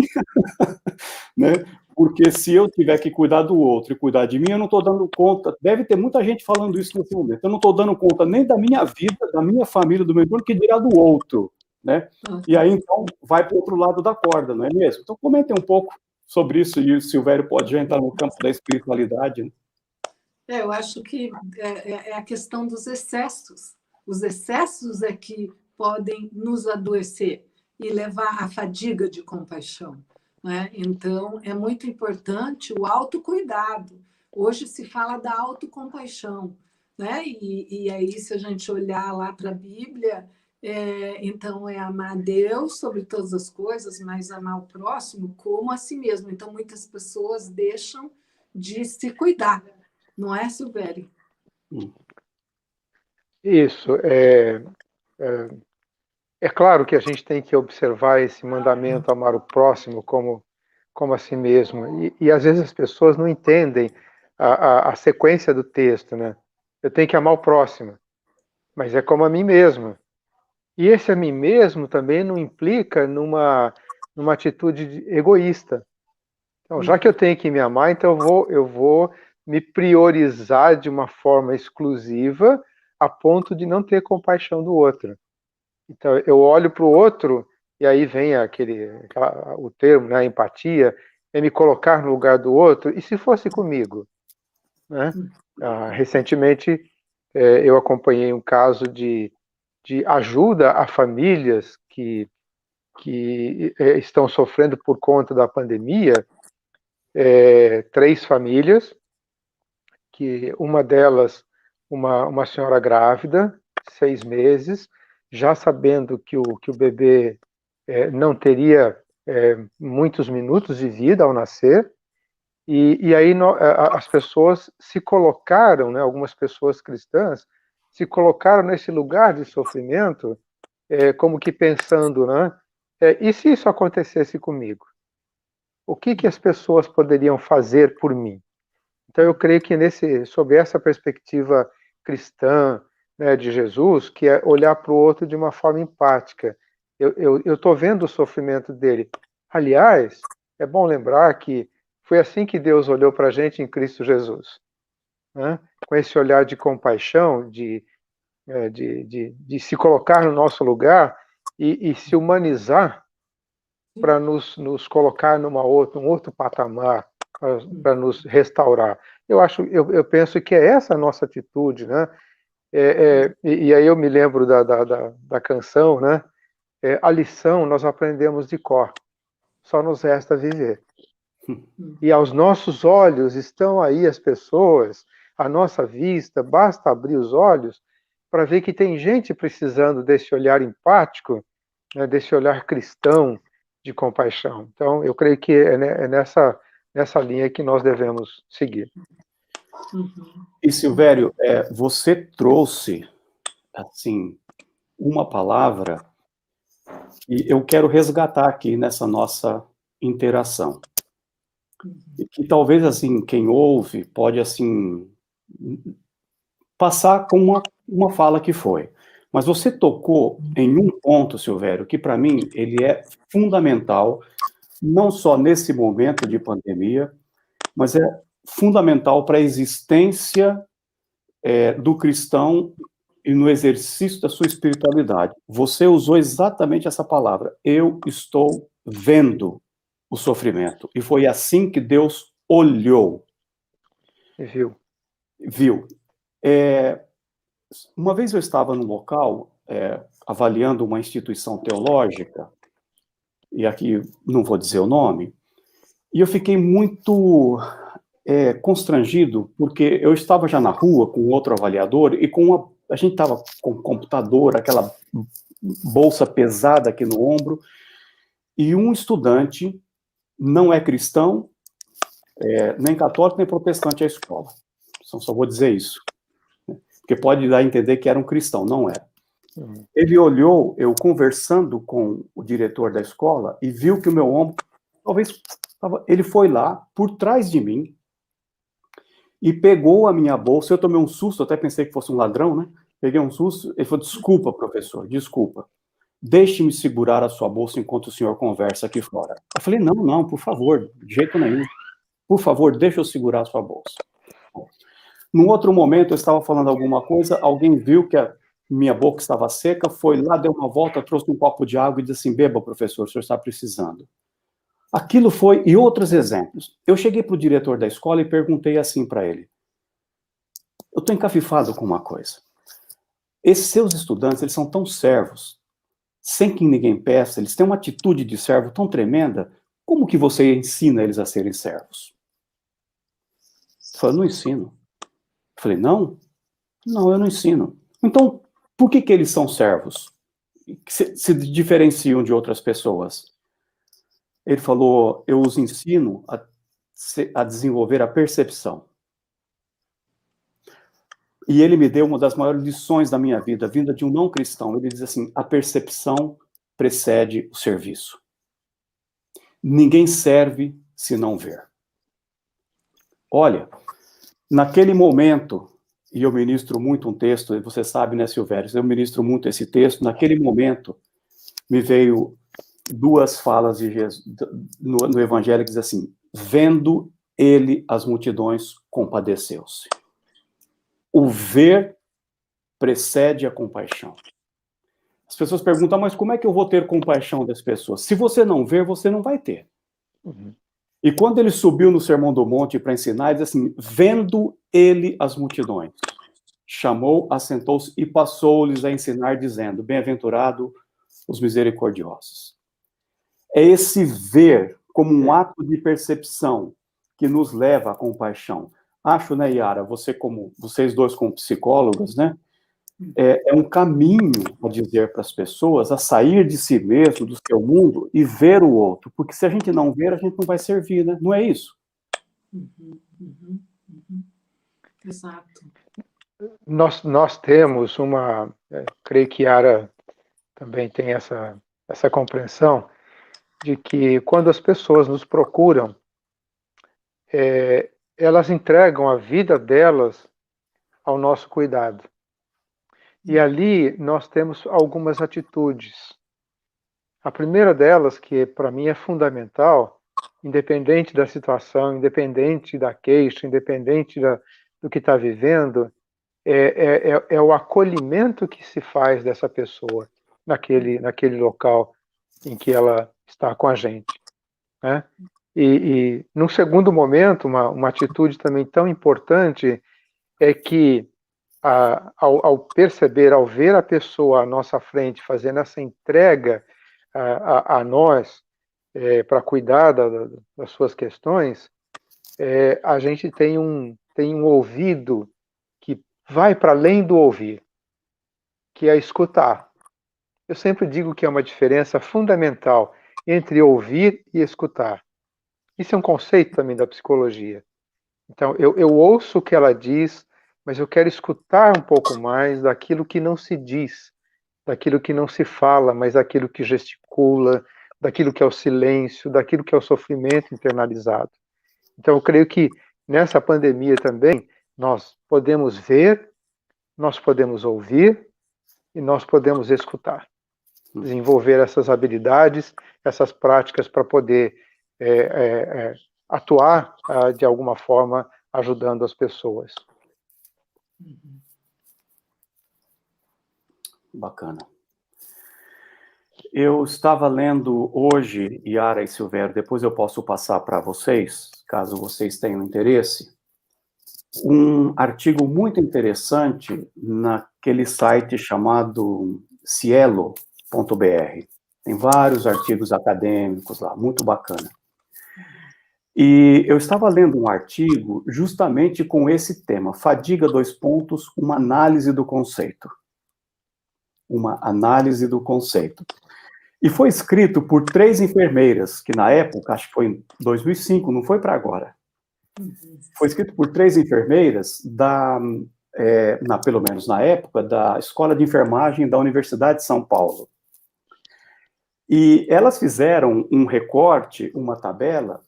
né? Porque se eu tiver que cuidar do outro e cuidar de mim, eu não estou dando conta. Deve ter muita gente falando isso nesse momento. Eu não estou dando conta nem da minha vida, da minha família, do meu entorno, que dirá do outro, né? E aí, então, vai para o outro lado da corda, não é mesmo? Então, comentem um pouco sobre isso, e o Silvério pode já entrar no campo da espiritualidade, né? Eu acho que é a questão dos excessos. Os excessos é que podem nos adoecer e levar à fadiga de compaixão, né? Então, é muito importante o autocuidado. Hoje se fala da autocompaixão, né? E aí, se a gente olhar lá para a Bíblia, então é amar a Deus sobre todas as coisas, mas amar o próximo como a si mesmo. Então, muitas pessoas deixam de se cuidar. Não é, Silvério? Isso. É claro que a gente tem que observar esse mandamento, amar o próximo como a si mesmo. E às vezes as pessoas não entendem a sequência do texto, né? Eu tenho que amar o próximo, mas é como a mim mesmo. E esse a mim mesmo também não implica numa atitude egoísta. Então, já que eu tenho que me amar, então eu vou me priorizar de uma forma exclusiva a ponto de não ter compaixão do outro. Então, eu olho para o outro e aí vem o termo, né, empatia, é me colocar no lugar do outro. E se fosse comigo? Né? Recentemente, eu acompanhei um caso de ajuda a famílias que estão sofrendo por conta da pandemia. 3 famílias, que uma delas, uma senhora grávida, 6 meses, já sabendo que o bebê não teria muitos minutos de vida ao nascer, e aí as pessoas se colocaram, né, algumas pessoas cristãs, se colocaram nesse lugar de sofrimento, como que pensando, né, e se isso acontecesse comigo? O que as pessoas poderiam fazer por mim? Então, eu creio que sob essa perspectiva cristã, né, de Jesus, que é olhar para o outro de uma forma empática. Eu estou vendo o sofrimento dele. Aliás, é bom lembrar que foi assim que Deus olhou para a gente em Cristo Jesus, né? Com esse olhar de compaixão, de se colocar no nosso lugar e se humanizar para nos colocar um outro patamar, para nos restaurar. Eu penso que é essa a nossa atitude, né? E aí eu me lembro da canção, né? A lição nós aprendemos de cor, só nos resta viver. E aos nossos olhos estão aí as pessoas, à nossa vista, basta abrir os olhos para ver que tem gente precisando desse olhar empático, né, desse olhar cristão de compaixão. Então, eu creio que é nessa linha que nós devemos seguir. E, Silvério, você trouxe, assim, uma palavra que eu quero resgatar aqui nessa nossa interação. E que talvez, assim, quem ouve pode, assim, passar com uma fala que foi. Mas você tocou em um ponto, Silvério, que para mim ele é fundamental, não só nesse momento de pandemia, mas é fundamental para a existência do cristão e no exercício da sua espiritualidade. Você usou exatamente essa palavra. Eu estou vendo o sofrimento. E foi assim que Deus olhou. Viu. Uma vez eu estava num local avaliando uma instituição teológica, e aqui não vou dizer o nome, E eu fiquei muito constrangido, porque eu estava já na rua com outro avaliador, e a gente estava com o computador, aquela bolsa pesada aqui no ombro, e um estudante não é cristão, nem católico, nem protestante à escola. Só vou dizer isso. Porque pode dar a entender que era um cristão, não era. Ele olhou, eu conversando com o diretor da escola, e viu que o meu ombro, talvez, ele foi lá, por trás de mim, e pegou a minha bolsa. Eu tomei um susto, até pensei que fosse um ladrão, né? Peguei um susto, ele falou, desculpa, professor, desculpa. Deixe-me segurar a sua bolsa enquanto o senhor conversa aqui fora. Eu falei, não, por favor, de jeito nenhum. Por favor, deixa eu segurar a sua bolsa. Num outro momento, eu estava falando alguma coisa, alguém viu que a minha boca estava seca, foi lá, deu uma volta, trouxe um copo de água e disse assim, beba, professor, o senhor está precisando. Aquilo foi, e outros exemplos. Eu cheguei para o diretor da escola e perguntei assim para ele, eu estou encafifado com uma coisa. Esses seus estudantes, eles são tão servos, sem que ninguém peça, eles têm uma atitude de servo tão tremenda, como que você ensina eles a serem servos? Ele falou, não ensino. Eu falei, não, eu não ensino. Então, por que eles são servos? Se diferenciam de outras pessoas? Ele falou, eu os ensino a desenvolver a percepção. E ele me deu uma das maiores lições da minha vida, vinda de um não cristão. Ele diz assim, a percepção precede o serviço. Ninguém serve se não ver. Olha, naquele momento, e eu ministro muito um texto, e você sabe, né, Silvério, eu ministro muito esse texto, naquele momento me veio duas falas de Jesus, no Evangelho, que diz assim, vendo ele as multidões, compadeceu-se. O ver precede a compaixão. As pessoas perguntam, mas como é que eu vou ter compaixão das pessoas? Se você não ver, você não vai ter. E quando ele subiu no Sermão do Monte para ensinar, ele diz assim, vendo ele as multidões, chamou, assentou-se e passou-lhes a ensinar, dizendo, bem-aventurado os misericordiosos. É esse ver como um ato de percepção que nos leva à compaixão. Acho, né, Yara, vocês dois como psicólogos, né, é um caminho a dizer para as pessoas a sair de si mesmo, do seu mundo, e ver o outro. Porque se a gente não ver, a gente não vai servir, né? Não é isso? Exato. Nós temos creio que Yara também tem essa compreensão, de que quando as pessoas nos procuram, elas entregam a vida delas ao nosso cuidado. E ali nós temos algumas atitudes. A primeira delas, que para mim é fundamental, independente da situação, independente da queixa, independente do que está vivendo, é o acolhimento que se faz dessa pessoa naquele local em que ela está com a gente, né? E num segundo momento, uma atitude também tão importante é que ao perceber, ao ver a pessoa à nossa frente fazendo essa entrega a nós para cuidar das suas questões, a gente tem um ouvido que vai para além do ouvir, que é escutar. Eu sempre digo que é uma diferença fundamental entre ouvir e escutar. Isso é um conceito também da psicologia. Então, eu ouço o que ela diz, mas eu quero escutar um pouco mais daquilo que não se diz, daquilo que não se fala, mas daquilo que gesticula, daquilo que é o silêncio, daquilo que é o sofrimento internalizado. Então, eu creio que nessa pandemia também nós podemos ver, nós podemos ouvir e nós podemos escutar. Desenvolver essas habilidades, essas práticas para poder atuar de alguma forma ajudando as pessoas. Bacana. Eu estava lendo hoje, Yara e Silvério, depois eu posso passar para vocês, caso vocês tenham interesse, um artigo muito interessante naquele site chamado cielo.br. Tem vários artigos acadêmicos lá, muito bacana. E eu estava lendo um artigo justamente com esse tema, fadiga, uma análise do conceito. Uma análise do conceito. E foi escrito por 3 enfermeiras, que na época, acho que foi em 2005, não foi para agora. Foi escrito por 3 enfermeiras, pelo menos na época, da Escola de Enfermagem da Universidade de São Paulo. E elas fizeram um recorte, uma tabela,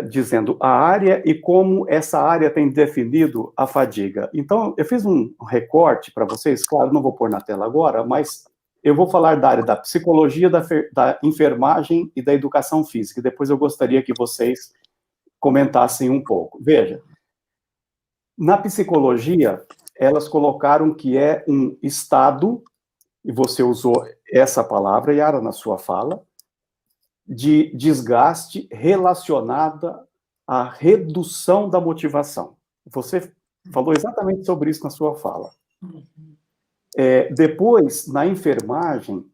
dizendo a área e como essa área tem definido a fadiga. Então, eu fiz um recorte para vocês, claro, não vou pôr na tela agora, mas eu vou falar da área da psicologia, da enfermagem e da educação física. E depois eu gostaria que vocês comentassem um pouco. Veja, na psicologia, elas colocaram que é um estado, e você usou essa palavra, Yara, na sua fala, de desgaste relacionada à redução da motivação. Você falou exatamente sobre isso na sua fala. Depois, na enfermagem,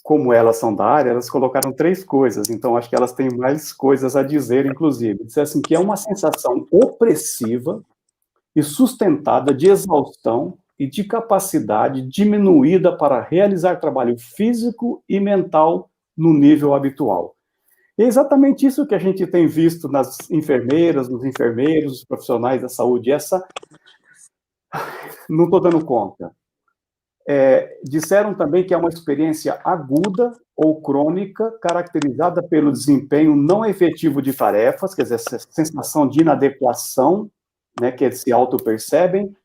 como elas são da área, elas colocaram 3 coisas, então acho que elas têm mais coisas a dizer, inclusive. Diz assim, que é uma sensação opressiva e sustentada de exaustão e de capacidade diminuída para realizar trabalho físico e mental no nível habitual. É exatamente isso que a gente tem visto nas enfermeiras, nos enfermeiros, os profissionais da saúde. Não estou dando conta. Disseram também que é uma experiência aguda ou crônica, caracterizada pelo desempenho não efetivo de tarefas, quer dizer, essa sensação de inadequação, né, que eles se auto-percebem,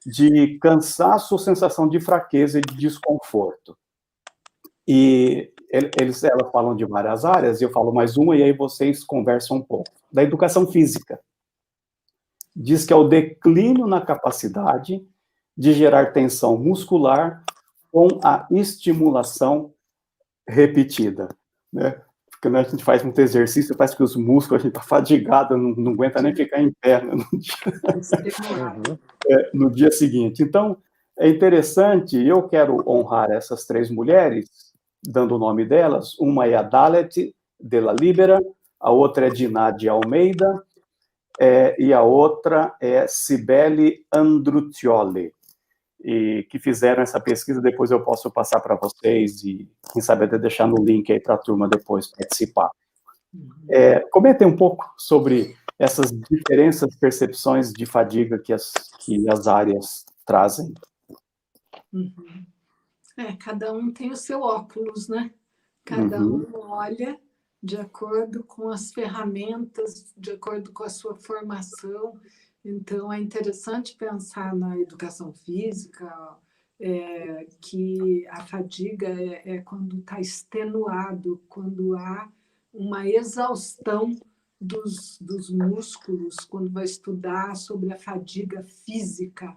de cansaço ou sensação de fraqueza e de desconforto. E elas falam de várias áreas, eu falo mais uma, e aí vocês conversam um pouco. Da educação física. Diz que é o declínio na capacidade de gerar tensão muscular com a estimulação repetida, né? Porque quando a gente faz muito exercício, parece que os músculos, a gente está fadigado, não aguenta nem ficar em pé, né, no dia seguinte. Então, é interessante, eu quero honrar essas 3 mulheres, dando o nome delas. Uma é a Dalet de la Libera, a outra é Dinah de Almeida, e a outra é Cibele Andruccioli, e que fizeram essa pesquisa. Depois eu posso passar para vocês e, quem sabe, até deixar no link aí para a turma depois participar. Comentem um pouco sobre essas diferenças, percepções de fadiga que as áreas trazem. Cada um tem o seu óculos, né? Cada um olha de acordo com as ferramentas, de acordo com a sua formação. Então, é interessante pensar na educação física, que a fadiga é quando está extenuado, quando há uma exaustão dos músculos, quando vai estudar sobre a fadiga física,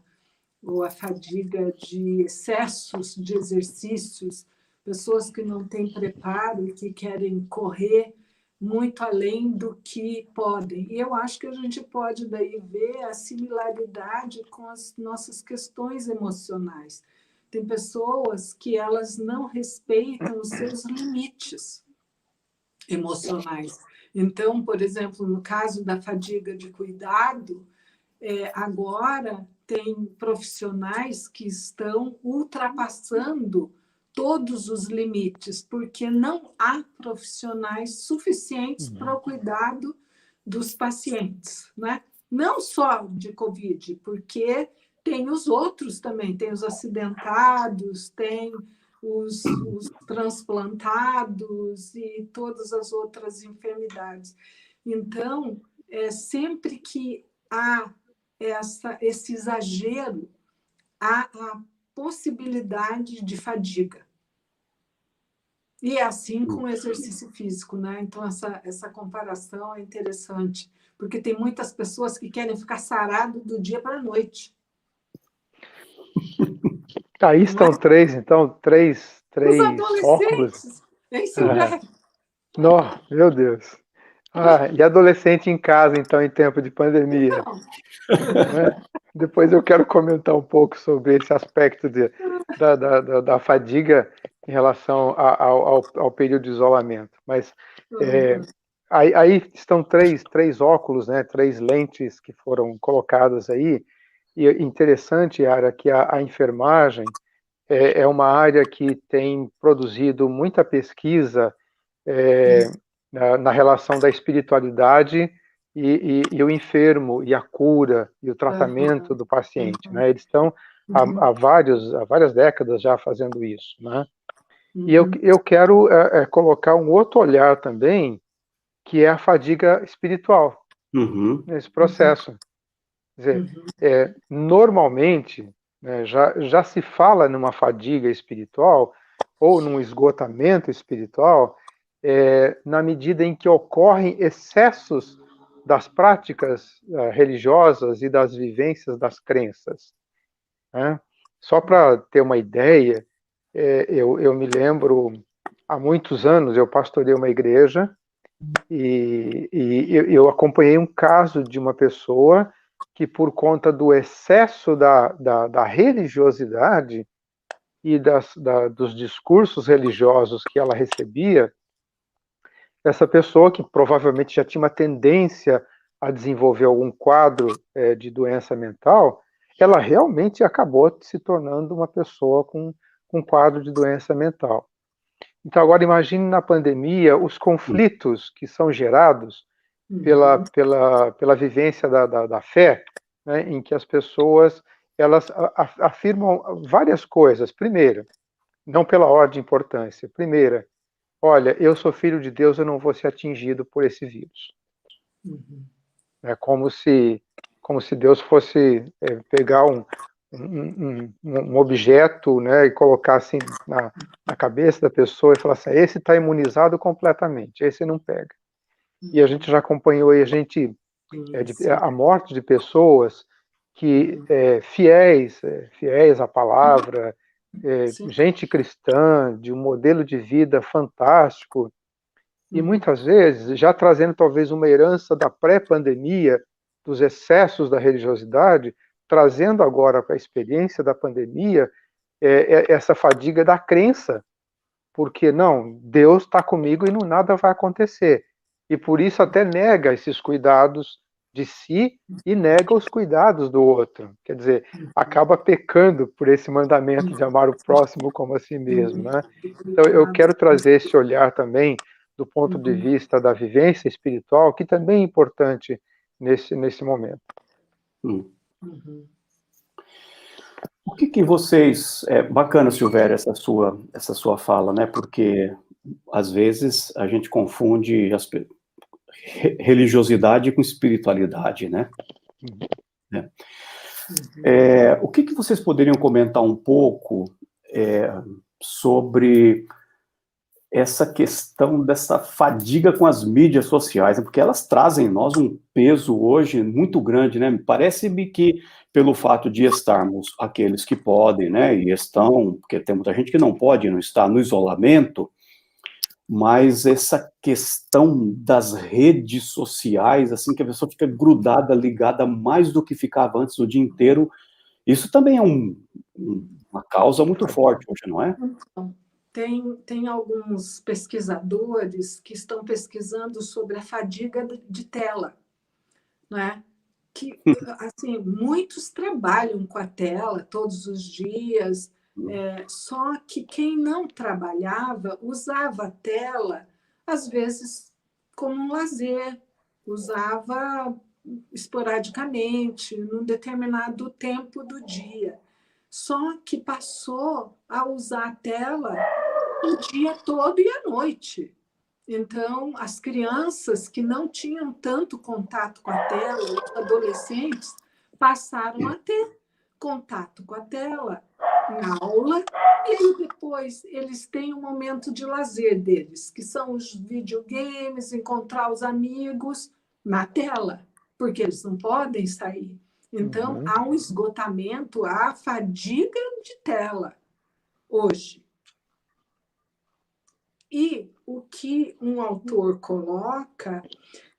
ou a fadiga de excessos de exercícios, pessoas que não têm preparo e que querem correr muito além do que podem. E eu acho que a gente pode daí ver a similaridade com as nossas questões emocionais. Tem pessoas que elas não respeitam os seus limites emocionais. Então, por exemplo, no caso da fadiga de cuidado, agora tem profissionais que estão ultrapassando todos os limites, porque não há profissionais suficientes para o cuidado dos pacientes, né? Não só de Covid, porque tem os outros também, tem os acidentados, tem os transplantados e todas as outras enfermidades. Então, sempre que há esse exagero, há a possibilidade de fadiga. E é assim com o exercício físico, né? Então, essa comparação é interessante, porque tem muitas pessoas que querem ficar sarado do dia para a noite. Aí estão 3, então, 3 Os adolescentes! É isso mesmo. Meu Deus! E adolescente em casa, então, em tempo de pandemia. Depois eu quero comentar um pouco sobre esse aspecto da fadiga em relação ao período de isolamento. Mas aí estão três óculos, né, 3 lentes que foram colocadas aí, e interessante, Yara, que a enfermagem é uma área que tem produzido muita pesquisa na relação da espiritualidade e o enfermo, e a cura, e o tratamento do paciente, né? Eles estão há várias décadas já fazendo isso, né? E eu quero colocar um outro olhar também, que é a fadiga espiritual nesse processo. Quer dizer, normalmente, né, já se fala numa fadiga espiritual ou num esgotamento espiritual na medida em que ocorrem excessos das práticas religiosas e das vivências das crenças, né? Só para ter uma ideia, eu me lembro, há muitos anos eu pastorei uma igreja e eu acompanhei um caso de uma pessoa que, por conta do excesso da religiosidade e dos discursos religiosos que ela recebia, essa pessoa, que provavelmente já tinha uma tendência a desenvolver algum quadro de doença mental, ela realmente acabou se tornando uma pessoa com quadro de doença mental. Então, agora imagine na pandemia os conflitos que são gerados pela vivência da fé, né, em que as pessoas elas afirmam várias coisas. Primeiro, não pela ordem de importância. Primeira, olha, eu sou filho de Deus, eu não vou ser atingido por esse vírus. É como se Deus fosse pegar um objeto, né, e colocar assim na cabeça da pessoa e falar assim, esse está imunizado completamente, esse não pega. E a gente já acompanhou aí a morte de pessoas que fiéis à palavra, gente cristã, de um modelo de vida fantástico, e muitas vezes já trazendo talvez uma herança da pré-pandemia, dos excessos da religiosidade, trazendo agora para a experiência da pandemia essa fadiga da crença, porque não, Deus está comigo e nada vai acontecer. E por isso até nega esses cuidados de si e nega os cuidados do outro. Quer dizer, acaba pecando por esse mandamento de amar o próximo como a si mesmo, né? Então eu quero trazer esse olhar também do ponto de vista da vivência espiritual, que também é importante nesse momento. O que vocês... É bacana, Silvério, essa sua fala, né? Porque, às vezes, a gente confunde religiosidade com espiritualidade, né? O que vocês poderiam comentar um pouco sobre essa questão dessa fadiga com as mídias sociais, porque elas trazem em nós um peso hoje muito grande, né? Parece-me que, pelo fato de estarmos aqueles que podem, né, e estão, porque tem muita gente que não pode, não está no isolamento, mas essa questão das redes sociais, assim, que a pessoa fica grudada, ligada mais do que ficava antes o dia inteiro, isso também é uma causa muito forte hoje, não é? Tem alguns pesquisadores que estão pesquisando sobre a fadiga de tela, né? Que, assim, muitos trabalham com a tela todos os dias, só que quem não trabalhava usava a tela, às vezes, como um lazer, usava esporadicamente, num determinado tempo do dia. Só que passou a usar a tela o dia todo e à noite. Então, as crianças que não tinham tanto contato com a tela, os adolescentes, passaram a ter contato com a tela em aula, e aí depois eles têm um momento de lazer deles, que são os videogames, encontrar os amigos na tela, porque eles não podem sair. Então, há um esgotamento, há fadiga de tela hoje. E o que um autor coloca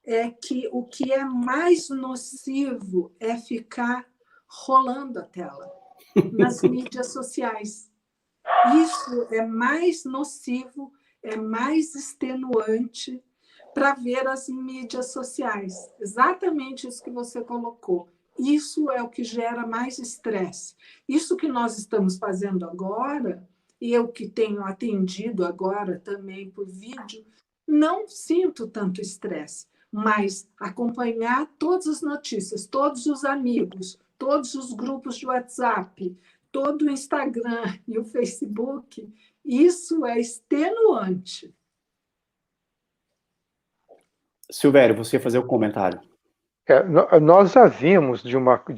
é que o que é mais nocivo é ficar rolando a tela nas mídias sociais. Isso é mais nocivo, é mais extenuante, para ver as mídias sociais. Exatamente isso que você colocou. Isso é o que gera mais estresse. Isso que nós estamos fazendo agora, e eu que tenho atendido agora também por vídeo, não sinto tanto estresse, mas acompanhar todas as notícias, todos os amigos, todos os grupos de WhatsApp, todo o Instagram e o Facebook, isso é extenuante. Silvério, você ia fazer o comentário. Nós já vimos de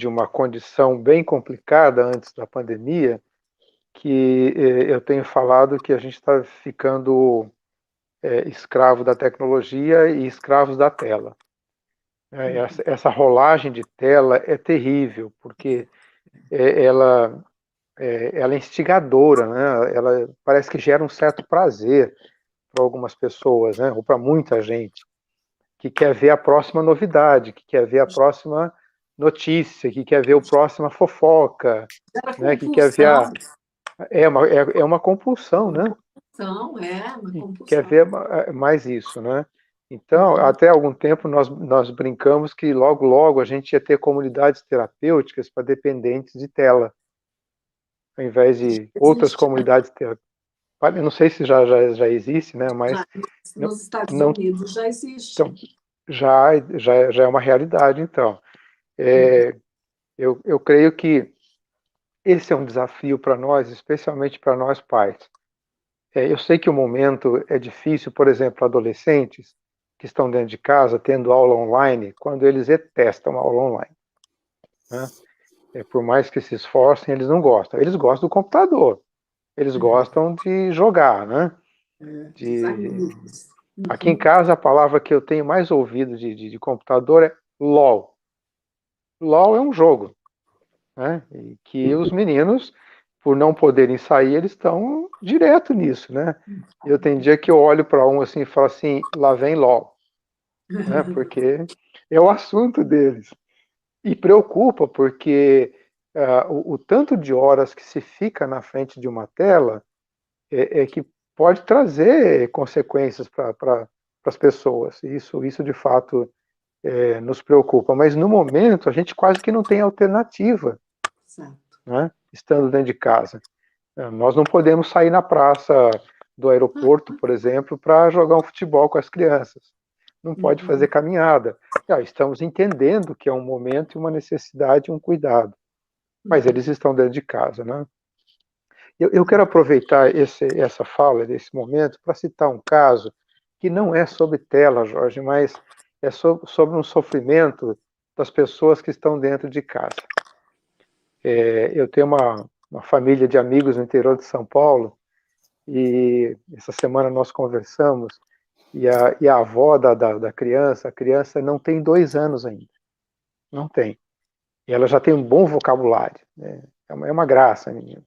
uma condição bem complicada antes da pandemia, que eu tenho falado que a gente está ficando escravo da tecnologia e escravos da tela. Essa rolagem de tela é terrível, porque ela é instigadora, né? Ela parece que gera um certo prazer para algumas pessoas, né? Ou para muita gente, que quer ver a próxima novidade, que quer ver a próxima notícia, que quer ver a próxima fofoca, né? Que quer ver é uma compulsão, né? Uma compulsão. Quer ver mais isso, né? Então, até algum tempo nós brincamos que logo a gente ia ter comunidades terapêuticas para dependentes de tela, ao invés de outras comunidades terapêuticas. Eu não sei se já existe, né? Mas nos Estados Unidos já existe. Então, já é uma realidade, então. Eu creio que esse é um desafio para nós, especialmente para nós pais. Eu sei que o momento é difícil, por exemplo, adolescentes que estão dentro de casa tendo aula online, quando eles detestam a aula online, né? Por mais que se esforcem, eles não gostam. Eles gostam do computador, eles gostam de jogar, né? Aqui em casa, a palavra que eu tenho mais ouvido de computador é LOL. LOL é um jogo, né? E que os meninos, por não poderem sair, eles estão direto nisso, né? Eu tenho dia que eu olho para um assim e falo assim, lá vem LOL, né? Porque é o assunto deles. E preocupa, porque o tanto de horas que se fica na frente de uma tela é que pode trazer consequências para as pessoas. Isso de fato nos preocupa. Mas no momento a gente quase que não tem alternativa, né? Estando dentro de casa. Nós não podemos sair na praça do aeroporto, por exemplo, para jogar um futebol com as crianças. Não pode fazer caminhada. Estamos entendendo que é um momento e uma necessidade, um cuidado. Mas eles estão dentro de casa, né? Eu quero aproveitar essa fala, desse momento, para citar um caso que não é sobre tela, Jorge, mas é sobre um sofrimento das pessoas que estão dentro de casa. Eu tenho uma família de amigos no interior de São Paulo, e essa semana nós conversamos, e a avó da criança, a criança não tem 2 anos ainda, não tem. E ela já tem um bom vocabulário, né? É uma graça, menina.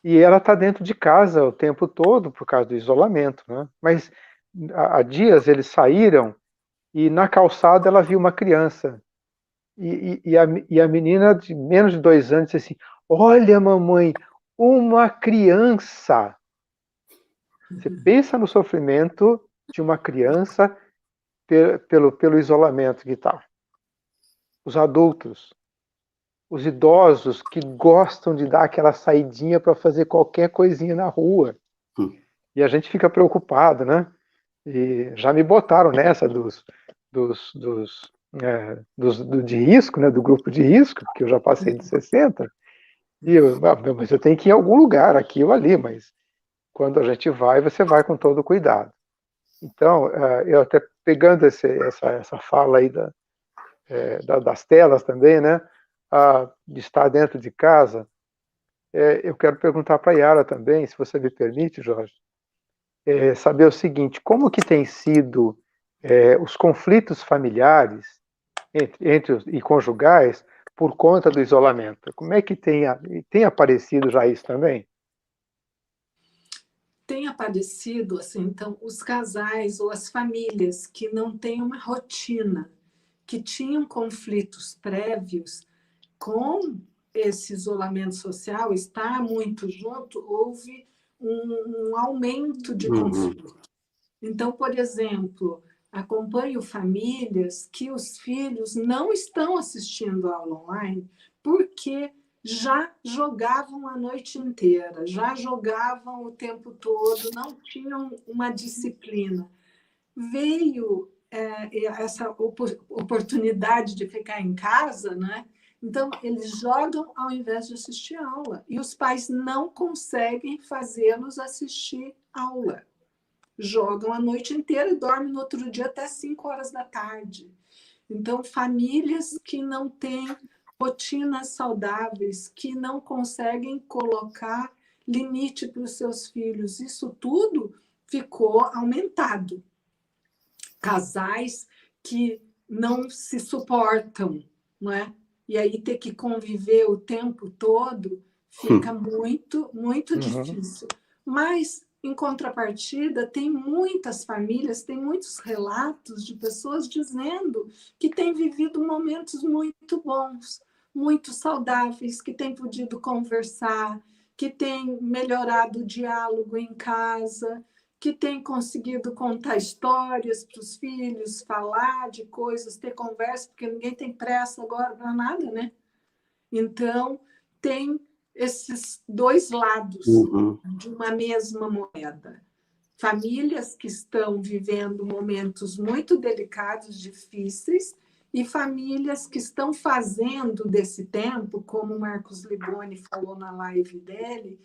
E ela está dentro de casa o tempo todo por causa do isolamento, né? Mas há dias eles saíram e na calçada ela viu uma criança. E a menina de menos de 2 anos disse assim, olha mamãe, uma criança. Você pensa no sofrimento de uma criança pelo isolamento que está. Os adultos, os idosos que gostam de dar aquela saidinha para fazer qualquer coisinha na rua. E a gente fica preocupado, né? E já me botaram nessa de risco, né? Do grupo de risco, porque eu já passei de 60. Mas eu tenho que ir em algum lugar, aqui ou ali, mas quando a gente vai, você vai com todo cuidado. Então, eu até pegando essa fala aí das telas também, né? De estar dentro de casa, eu quero perguntar para a Yara também, se você me permite, Jorge, saber o seguinte, como que tem sido os conflitos familiares e conjugais por conta do isolamento? Como é que tem aparecido já isso também? Tem aparecido, assim, então, os casais ou as famílias que não têm uma rotina, que tinham conflitos prévios com esse isolamento social, estar muito junto, houve um aumento de conflito. Então, por exemplo, acompanho famílias que os filhos não estão assistindo a aula online porque já jogavam a noite inteira, já jogavam o tempo todo, não tinham uma disciplina. Veio essa oportunidade de ficar em casa, né? Então, eles jogam ao invés de assistir aula. E os pais não conseguem fazê-los assistir aula. Jogam a noite inteira e dormem no outro dia até 5 horas da tarde. Então, famílias que não têm rotinas saudáveis, que não conseguem colocar limite para os seus filhos, isso tudo ficou aumentado. Casais que não se suportam, não é? E aí ter que conviver o tempo todo fica muito, muito difícil. Mas, em contrapartida, tem muitas famílias, tem muitos relatos de pessoas dizendo que têm vivido momentos muito bons, muito saudáveis, que têm podido conversar, que têm melhorado o diálogo em casa, que têm conseguido contar histórias para os filhos, falar de coisas, ter conversa, porque ninguém tem pressa agora para nada, né? Então, tem esses dois lados de uma mesma moeda. Famílias que estão vivendo momentos muito delicados, difíceis, e famílias que estão fazendo desse tempo, como o Marcos Liboni falou na live dele,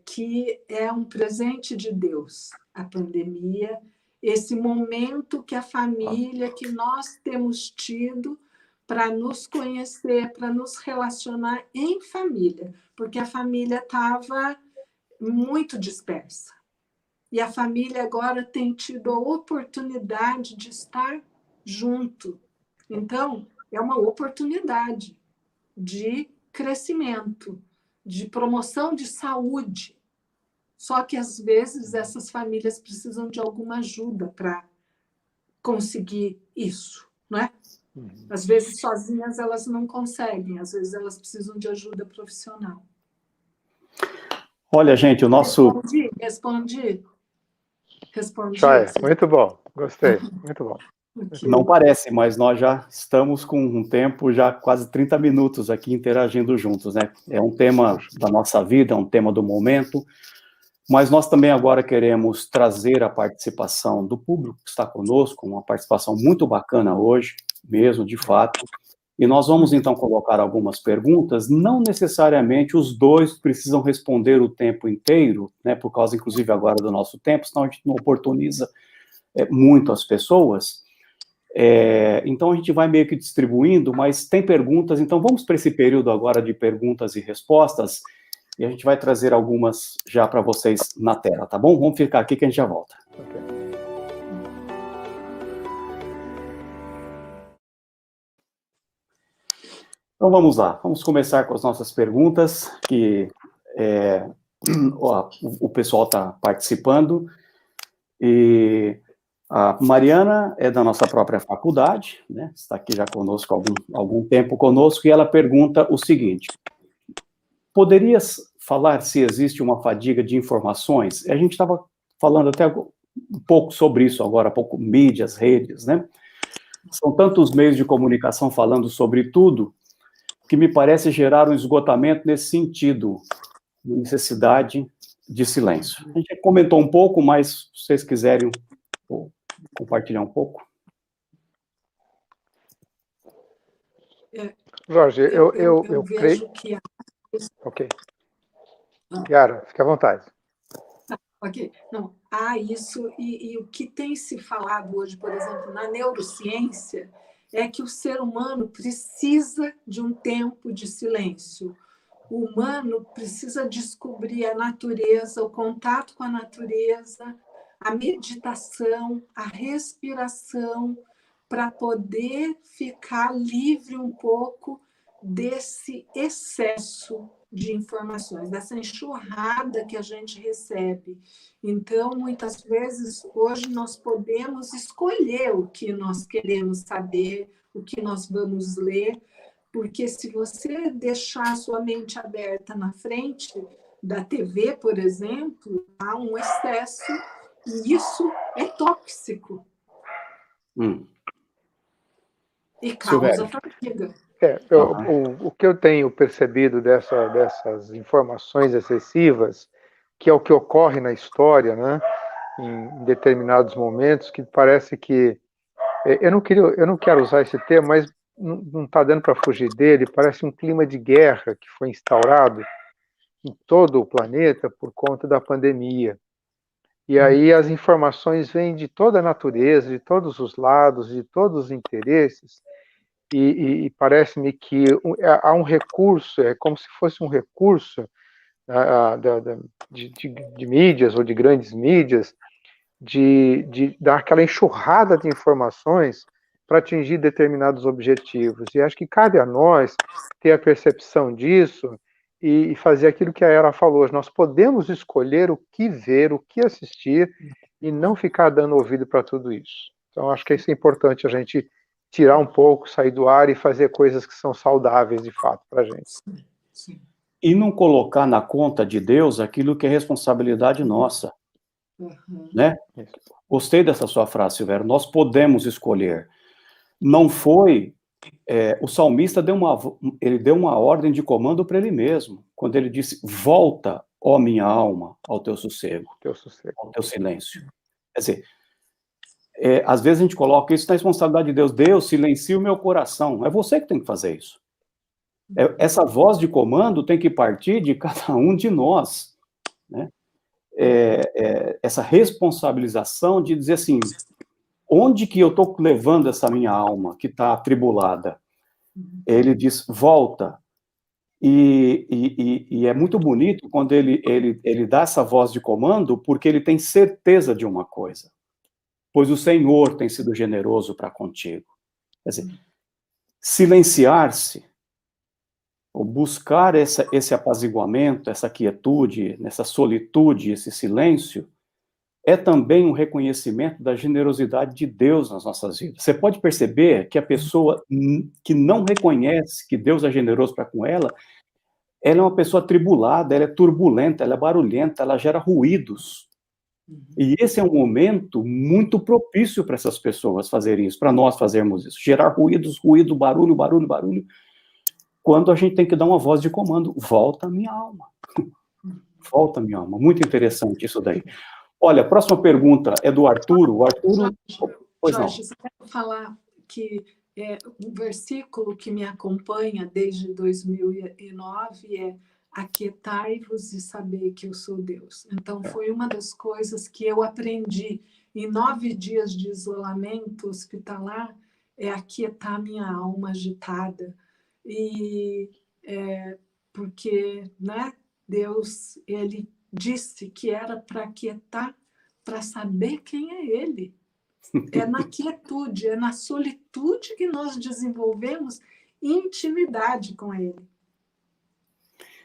que é um presente de Deus, a pandemia, esse momento que a família, que nós temos tido para nos conhecer, para nos relacionar em família, porque a família estava muito dispersa. E a família agora tem tido a oportunidade de estar junto. Então, é uma oportunidade de crescimento, de promoção de saúde. Só que, às vezes, essas famílias precisam de alguma ajuda para conseguir isso, não é? Às vezes, sozinhas, elas não conseguem. Às vezes, elas precisam de ajuda profissional. Olha, gente, o nosso... Respondi. Joia, muito bom. Gostei, muito bom. Não parece, mas nós já estamos com um tempo, já quase 30 minutos aqui interagindo juntos, né? É um tema da nossa vida, é um tema do momento, mas nós também agora queremos trazer a participação do público que está conosco, uma participação muito bacana hoje, mesmo, de fato, e nós vamos então colocar algumas perguntas, não necessariamente os dois precisam responder o tempo inteiro, né, por causa, inclusive, agora do nosso tempo, senão a gente não oportuniza muito as pessoas. Então, a gente vai meio que distribuindo, mas tem perguntas, então vamos para esse período agora de perguntas e respostas, e a gente vai trazer algumas já para vocês na tela, tá bom? Vamos ficar aqui que a gente já volta. Okay. Então, vamos lá. Vamos começar com as nossas perguntas, que o pessoal está participando, e... A Mariana é da nossa própria faculdade, né? Está aqui já conosco há algum tempo conosco, e ela pergunta o seguinte: poderias falar se existe uma fadiga de informações? A gente estava falando até um pouco sobre isso agora, há pouco, mídias, redes, né? São tantos meios de comunicação falando sobre tudo, que me parece gerar um esgotamento nesse sentido, necessidade de silêncio. A gente comentou um pouco, mas se vocês quiserem compartilhar um pouco. Jorge, eu vejo creio... que... Ok. Yara, fique à vontade. Ok. Não, há isso, e o que tem se falado hoje, por exemplo, na neurociência, é que o ser humano precisa de um tempo de silêncio. O humano precisa descobrir a natureza, o contato com a natureza, a meditação, a respiração, para poder ficar livre um pouco desse excesso de informações, dessa enxurrada que a gente recebe. Então, muitas vezes, hoje nós podemos escolher o que nós queremos saber, o que nós vamos ler, porque se você deixar a sua mente aberta na frente da TV, por exemplo, há um excesso, e isso é tóxico. Hum. E causa Silvério. fadiga. O que eu tenho percebido dessas informações excessivas, que é o que ocorre na história, né, em determinados momentos, que parece que eu não quero usar esse termo, mas não está dando para fugir dele. Parece um clima de guerra que foi instaurado em todo o planeta por conta da pandemia. E aí as informações vêm de toda a natureza, de todos os lados, de todos os interesses, e parece-me que há um recurso, é como se fosse um recurso de mídias ou de grandes mídias, de dar aquela enxurrada de informações para atingir determinados objetivos. E acho que cabe a nós ter a percepção disso e fazer aquilo que a Era falou. Nós podemos escolher o que ver, o que assistir, e não ficar dando ouvido para tudo isso. Então, acho que isso é importante a gente tirar um pouco, sair do ar e fazer coisas que são saudáveis, de fato, para a gente. Sim. E não colocar na conta de Deus aquilo que é responsabilidade nossa. Né? Gostei dessa sua frase, Silvério. Nós podemos escolher. Não foi... o salmista deu uma ordem de comando para ele mesmo, quando ele disse: volta, ó minha alma, ao teu sossego, ao teu silêncio. Quer dizer, às vezes a gente coloca isso na responsabilidade de Deus. Deus, silencia o meu coração. É você que tem que fazer isso. Essa voz de comando tem que partir de cada um de nós, né? Essa responsabilização de dizer assim, onde que eu estou levando essa minha alma que está atribulada? Ele diz, volta. E é muito bonito quando ele dá essa voz de comando, porque ele tem certeza de uma coisa: pois o Senhor tem sido generoso para contigo. Quer dizer, silenciar-se, ou buscar esse apaziguamento, essa quietude, essa solitude, esse silêncio, é também um reconhecimento da generosidade de Deus nas nossas vidas. Você pode perceber que a pessoa que não reconhece que Deus é generoso para com ela é uma pessoa atribulada, ela é turbulenta, ela é barulhenta, ela gera ruídos. E esse é um momento muito propício para essas pessoas fazerem isso, para nós fazermos isso. Gerar ruídos, ruído, barulho, barulho, barulho. Quando a gente tem que dar uma voz de comando: volta minha alma. Volta minha alma. Muito interessante isso daí. Olha, a próxima pergunta é do Arturo. O Arturo... Jorge, você quer falar que um versículo que me acompanha desde 2009 é: aquietai-vos e saber que eu sou Deus. Então, foi uma das coisas que eu aprendi em 9 dias de isolamento hospitalar, é aquietar minha alma agitada. E porque, né, Deus, ele disse que era para aquietar, para saber quem é ele. É na quietude, é na solitude que nós desenvolvemos intimidade com ele.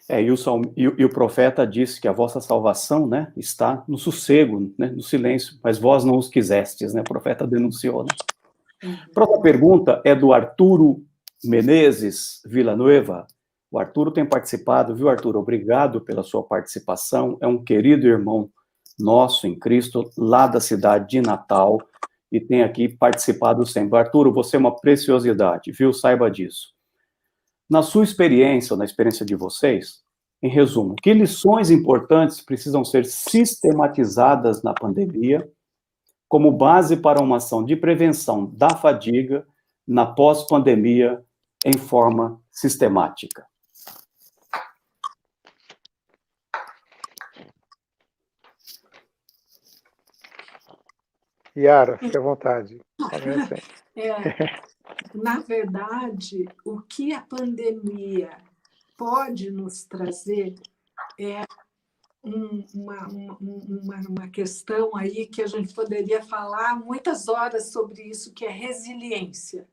E o profeta disse que a vossa salvação, né, está no sossego, né, no silêncio, mas vós não os quisestes, né? O profeta denunciou, né? Próxima pergunta é do Arturo Menezes Villanueva. O Arturo tem participado, viu, Arturo? Obrigado pela sua participação. É um querido irmão nosso em Cristo, lá da cidade de Natal, e tem aqui participado sempre. Arturo, você é uma preciosidade, viu? Saiba disso. Na sua experiência, ou na experiência de vocês, em resumo, que lições importantes precisam ser sistematizadas na pandemia como base para uma ação de prevenção da fadiga na pós-pandemia em forma sistemática? Yara, fique à vontade. Na verdade, o que a pandemia pode nos trazer é uma questão aí que a gente poderia falar muitas horas sobre isso, que é resiliência.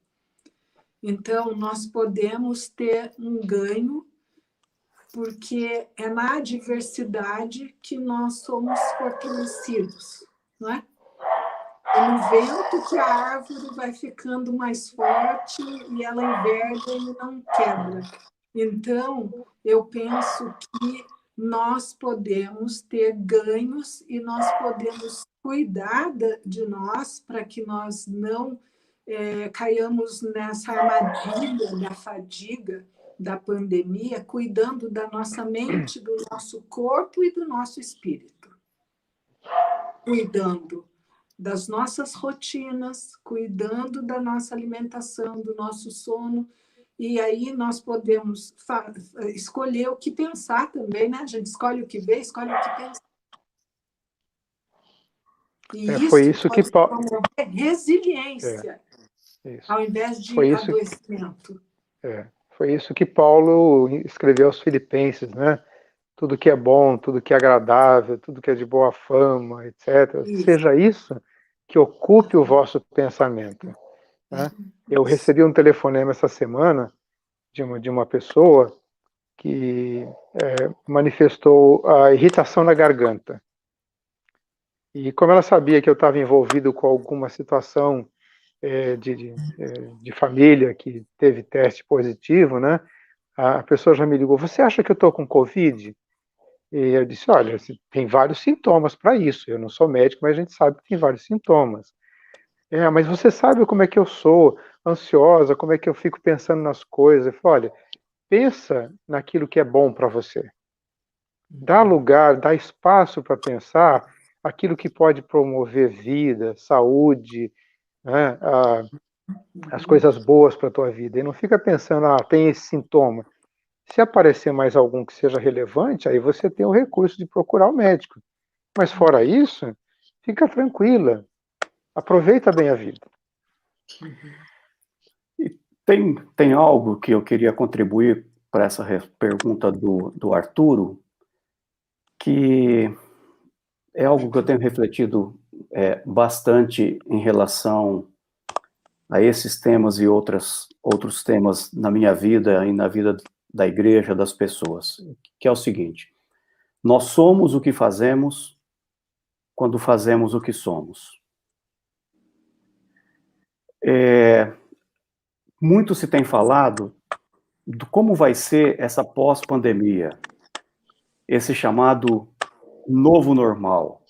Então, nós podemos ter um ganho, porque é na adversidade que nós somos fortalecidos, não é? É no vento que a árvore vai ficando mais forte e ela enverga e não quebra. Então, eu penso que nós podemos ter ganhos e nós podemos cuidar de nós para que nós não caiamos nessa armadilha da fadiga da pandemia, cuidando da nossa mente, do nosso corpo e do nosso espírito. Cuidando das nossas rotinas, cuidando da nossa alimentação, do nosso sono, e aí nós podemos escolher o que pensar também, né? A gente escolhe o que vê, escolhe o que pensa. E foi isso que promover resiliência, ao invés de adoecimento. Foi isso que Paulo escreveu aos Filipenses, né? Tudo que é bom, tudo que é agradável, tudo que é de boa fama, etc. Seja isso que ocupe o vosso pensamento. Né? Eu recebi um telefonema essa semana de uma pessoa que manifestou a irritação na garganta. E como ela sabia que eu estava envolvido com alguma situação de família que teve teste positivo, né? A pessoa já me ligou, você acha que eu estou com Covid? E eu disse, olha, tem vários sintomas para isso. Eu não sou médico, mas a gente sabe que tem vários sintomas. Mas você sabe como é que eu sou ansiosa, como é que eu fico pensando nas coisas. Eu falei, olha, pensa naquilo que é bom para você. Dá lugar, dá espaço para pensar aquilo que pode promover vida, saúde, né, as coisas boas para a tua vida. E não fica pensando, tem esse sintoma. Se aparecer mais algum que seja relevante, aí você tem o recurso de procurar o médico. Mas fora isso, fica tranquila. Aproveita bem a vida. E tem algo que eu queria contribuir para essa pergunta do Arturo, que é algo que eu tenho refletido bastante em relação a esses temas e outros temas na minha vida e na vida da igreja, das pessoas, que é o seguinte: nós somos o que fazemos quando fazemos o que somos. Muito se tem falado de como vai ser essa pós-pandemia, esse chamado novo normal.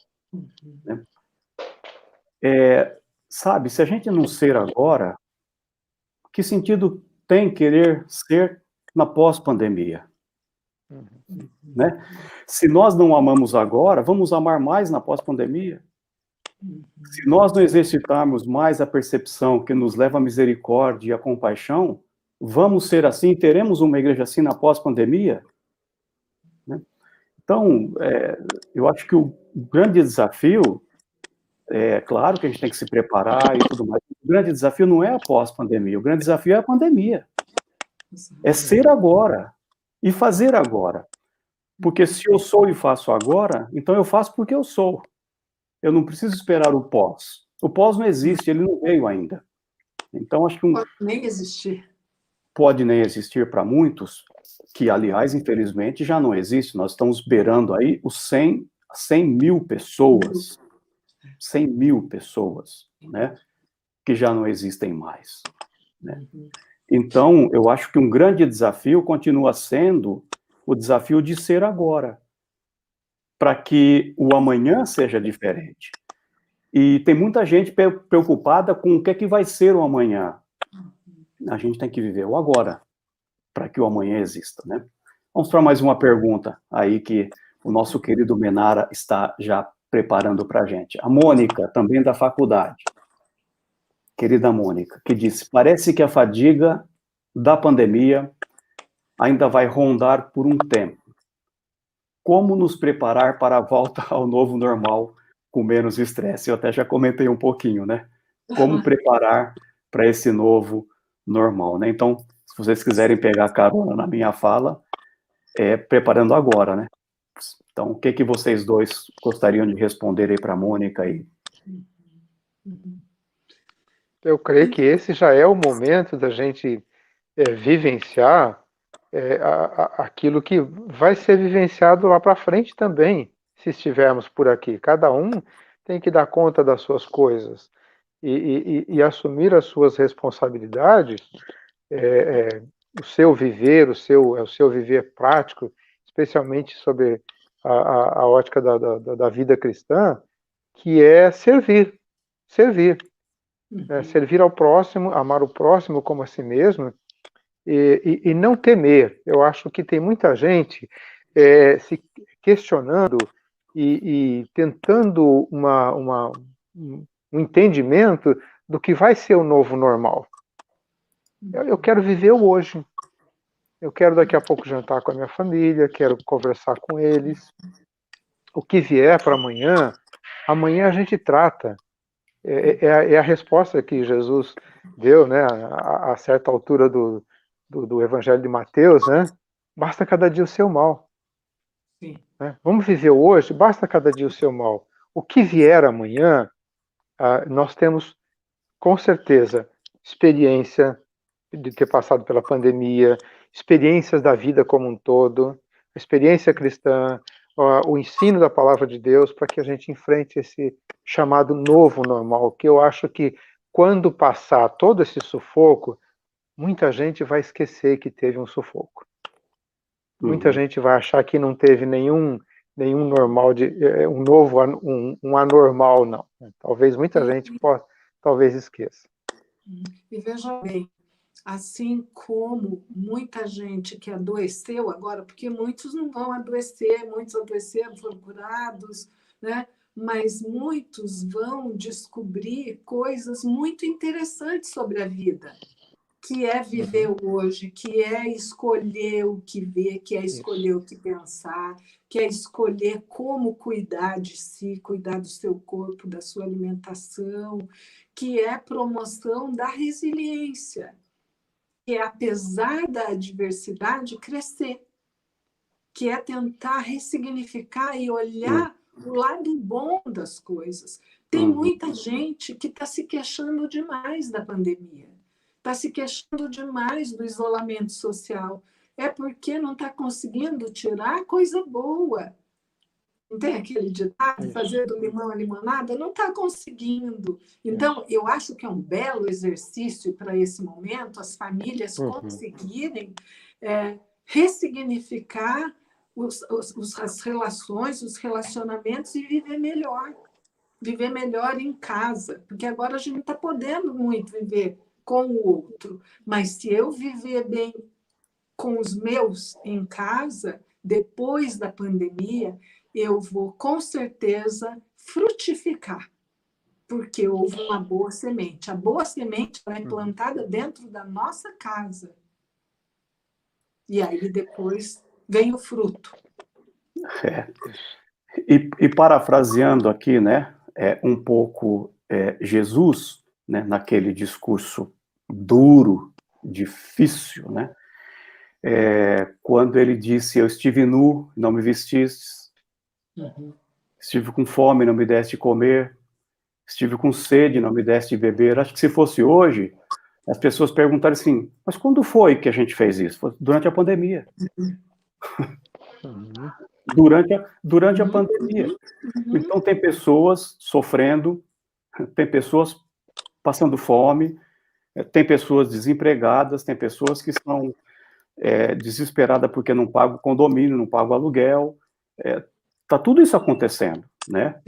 Né? Sabe, se a gente não ser agora, que sentido tem querer ser na pós-pandemia? Né? Se nós não amamos agora, vamos amar mais na pós-pandemia? Se nós não exercitarmos mais a percepção que nos leva à misericórdia e à compaixão, vamos ser assim, teremos uma igreja assim na pós-pandemia? Né? Então, eu acho que o grande desafio, claro que a gente tem que se preparar e tudo mais, o grande desafio não é a pós-pandemia, o grande desafio é a pandemia. É ser agora e fazer agora. Porque se eu sou e faço agora, então eu faço porque eu sou. Eu não preciso esperar o pós. O pós não existe, ele não veio ainda. Então, acho que pode nem existir. Pode nem existir para muitos, que, aliás, infelizmente, já não existe. Nós estamos beirando aí os 100 mil pessoas, 100 mil pessoas, né, que já não existem mais. Né? Então, eu acho que um grande desafio continua sendo o desafio de ser agora, para que o amanhã seja diferente. E tem muita gente preocupada com o que é que vai ser o amanhã. A gente tem que viver o agora, para que o amanhã exista, né? Vamos para mais uma pergunta aí que o nosso querido Menara está já preparando para a gente. A Mônica, também da faculdade. Querida Mônica, que disse, parece que a fadiga da pandemia ainda vai rondar por um tempo. Como nos preparar para a volta ao novo normal com menos estresse? Eu até já comentei um pouquinho, né? Como preparar para esse novo normal, né? Então, se vocês quiserem pegar carona na minha fala, preparando agora, né? Então, o que vocês dois gostariam de responder aí para a Mônica aí? Eu creio que esse já é o momento da gente vivenciar aquilo que vai ser vivenciado lá para frente também, se estivermos por aqui. Cada um tem que dar conta das suas coisas e assumir as suas responsabilidades, o seu viver, o seu viver prático, especialmente sobre a ótica da vida cristã, que é servir. Servir. Servir ao próximo, amar o próximo como a si mesmo, e não temer. Eu acho que tem muita gente se questionando e tentando um entendimento do que vai ser o novo normal. Eu quero viver o hoje. Eu quero daqui a pouco jantar com a minha família, quero conversar com eles. O que vier para amanhã, amanhã a gente trata. É a resposta que Jesus deu, né, a certa altura do Evangelho de Mateus, né? Basta cada dia o seu mal. Sim. Né? Vamos viver hoje, basta cada dia o seu mal. O que vier amanhã, nós temos, com certeza, experiência de ter passado pela pandemia, experiências da vida como um todo, experiência cristã, o ensino da palavra de Deus para que a gente enfrente esse chamado novo normal, que eu acho que quando passar todo esse sufoco, muita gente vai esquecer que teve um sufoco. Muita gente vai achar que não teve nenhum normal, um novo, um anormal, não. Talvez muita gente talvez esqueça. E veja bem, assim como muita gente que adoeceu agora, porque muitos não vão adoecer, muitos adoeceram, foram curados, né? Mas muitos vão descobrir coisas muito interessantes sobre a vida, que é viver o hoje, que é escolher o que ver, que é escolher o que pensar, que é escolher como cuidar de si, cuidar do seu corpo, da sua alimentação, que é promoção da resiliência, que é, apesar da adversidade, crescer, que é tentar ressignificar e olhar o lado bom das coisas. Tem muita gente que está se queixando demais da pandemia, está se queixando demais do isolamento social. É porque não está conseguindo tirar coisa boa. Não tem aquele ditado, fazer do limão a limonada? Não está conseguindo. Então, eu acho que é um belo exercício para esse momento, as famílias conseguirem ressignificar as relações, os relacionamentos e viver melhor em casa, porque agora a gente não está podendo muito viver com o outro, mas se eu viver bem com os meus em casa, depois da pandemia, eu vou com certeza frutificar, porque houve uma boa semente. A boa semente é plantada dentro da nossa casa. E aí depois vem o fruto. E parafraseando aqui, né, um pouco Jesus, né, naquele discurso duro, difícil, né, quando ele disse: eu estive nu, não me vestistes, estive com fome, não me deste de comer, estive com sede, não me deste de beber. Acho que se fosse hoje, as pessoas perguntarem assim: mas quando foi que a gente fez isso? Durante a pandemia. Durante a pandemia. Então, tem pessoas sofrendo, tem pessoas passando fome, tem pessoas desempregadas, tem pessoas que estão desesperadas porque não pagam o condomínio, não pagam o aluguel. Está tudo isso acontecendo, né?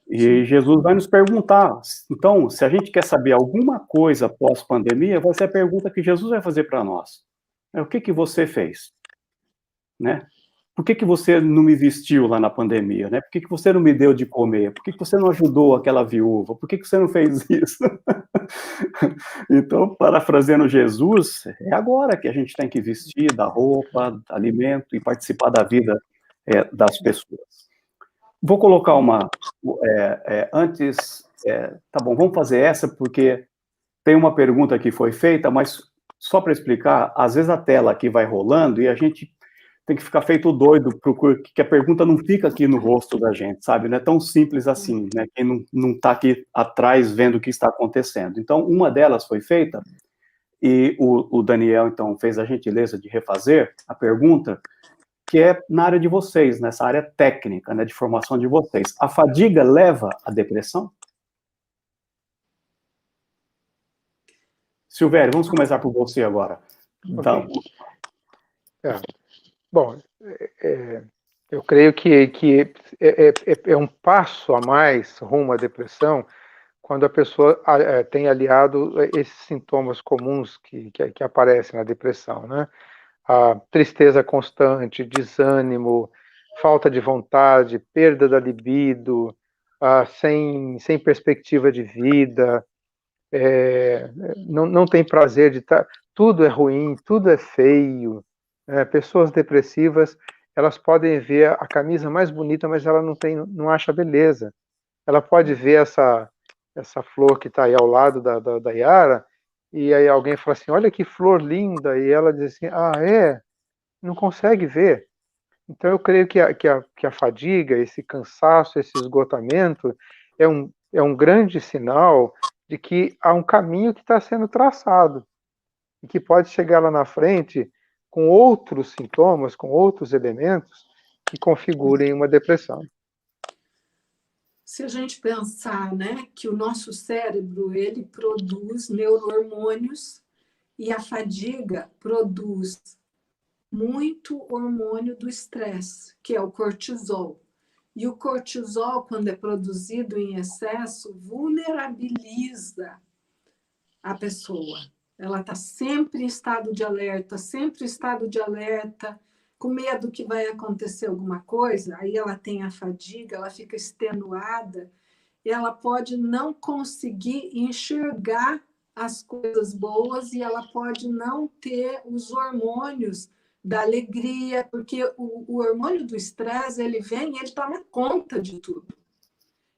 E Jesus vai nos perguntar. Então, se a gente quer saber alguma coisa pós-pandemia, vai ser a pergunta que Jesus vai fazer para nós. O que você fez? Né? Por que você não me vestiu lá na pandemia, né? Por que você não me deu de comer? Por que você não ajudou aquela viúva? Por que você não fez isso? Então, parafraseando Jesus, é agora que a gente tem que vestir, dar roupa, alimento e participar da vida das pessoas. Vou colocar antes, tá bom, vamos fazer essa, porque tem uma pergunta que foi feita, mas só para explicar, às vezes a tela aqui vai rolando e a gente tem que ficar feito doido, que a pergunta não fica aqui no rosto da gente, sabe? Não é tão simples assim, né? Quem não está aqui atrás vendo o que está acontecendo. Então, uma delas foi feita, e o Daniel, então, fez a gentileza de refazer a pergunta, que é na área de vocês, nessa área técnica, né, de formação de vocês. A fadiga leva à depressão? Silvério, vamos começar por você agora. Então, Bom, eu creio que é um passo a mais rumo à depressão quando a pessoa tem aliado esses sintomas comuns que aparecem na depressão, né? A tristeza constante, desânimo, falta de vontade, perda da libido, sem perspectiva de vida, não tem prazer de estar. Tudo é ruim, tudo é feio. Pessoas depressivas, elas podem ver a camisa mais bonita, mas ela não acha beleza. Ela pode ver essa flor que está aí ao lado da Yara, e aí alguém fala assim, olha que flor linda, e ela diz assim, não consegue ver. Então eu creio que a fadiga, esse cansaço, esse esgotamento, é um grande sinal de que há um caminho que está sendo traçado, e que pode chegar lá na frente com outros sintomas, com outros elementos, que configurem uma depressão. Se a gente pensar, né, que o nosso cérebro ele produz neurohormônios e a fadiga produz muito hormônio do estresse, que é o cortisol. E o cortisol, quando é produzido em excesso, vulnerabiliza a pessoa. Ela está sempre em estado de alerta, sempre em estado de alerta, com medo que vai acontecer alguma coisa, aí ela tem a fadiga, ela fica extenuada, e ela pode não conseguir enxergar as coisas boas e ela pode não ter os hormônios da alegria, porque o hormônio do estresse, ele vem e ele toma conta de tudo.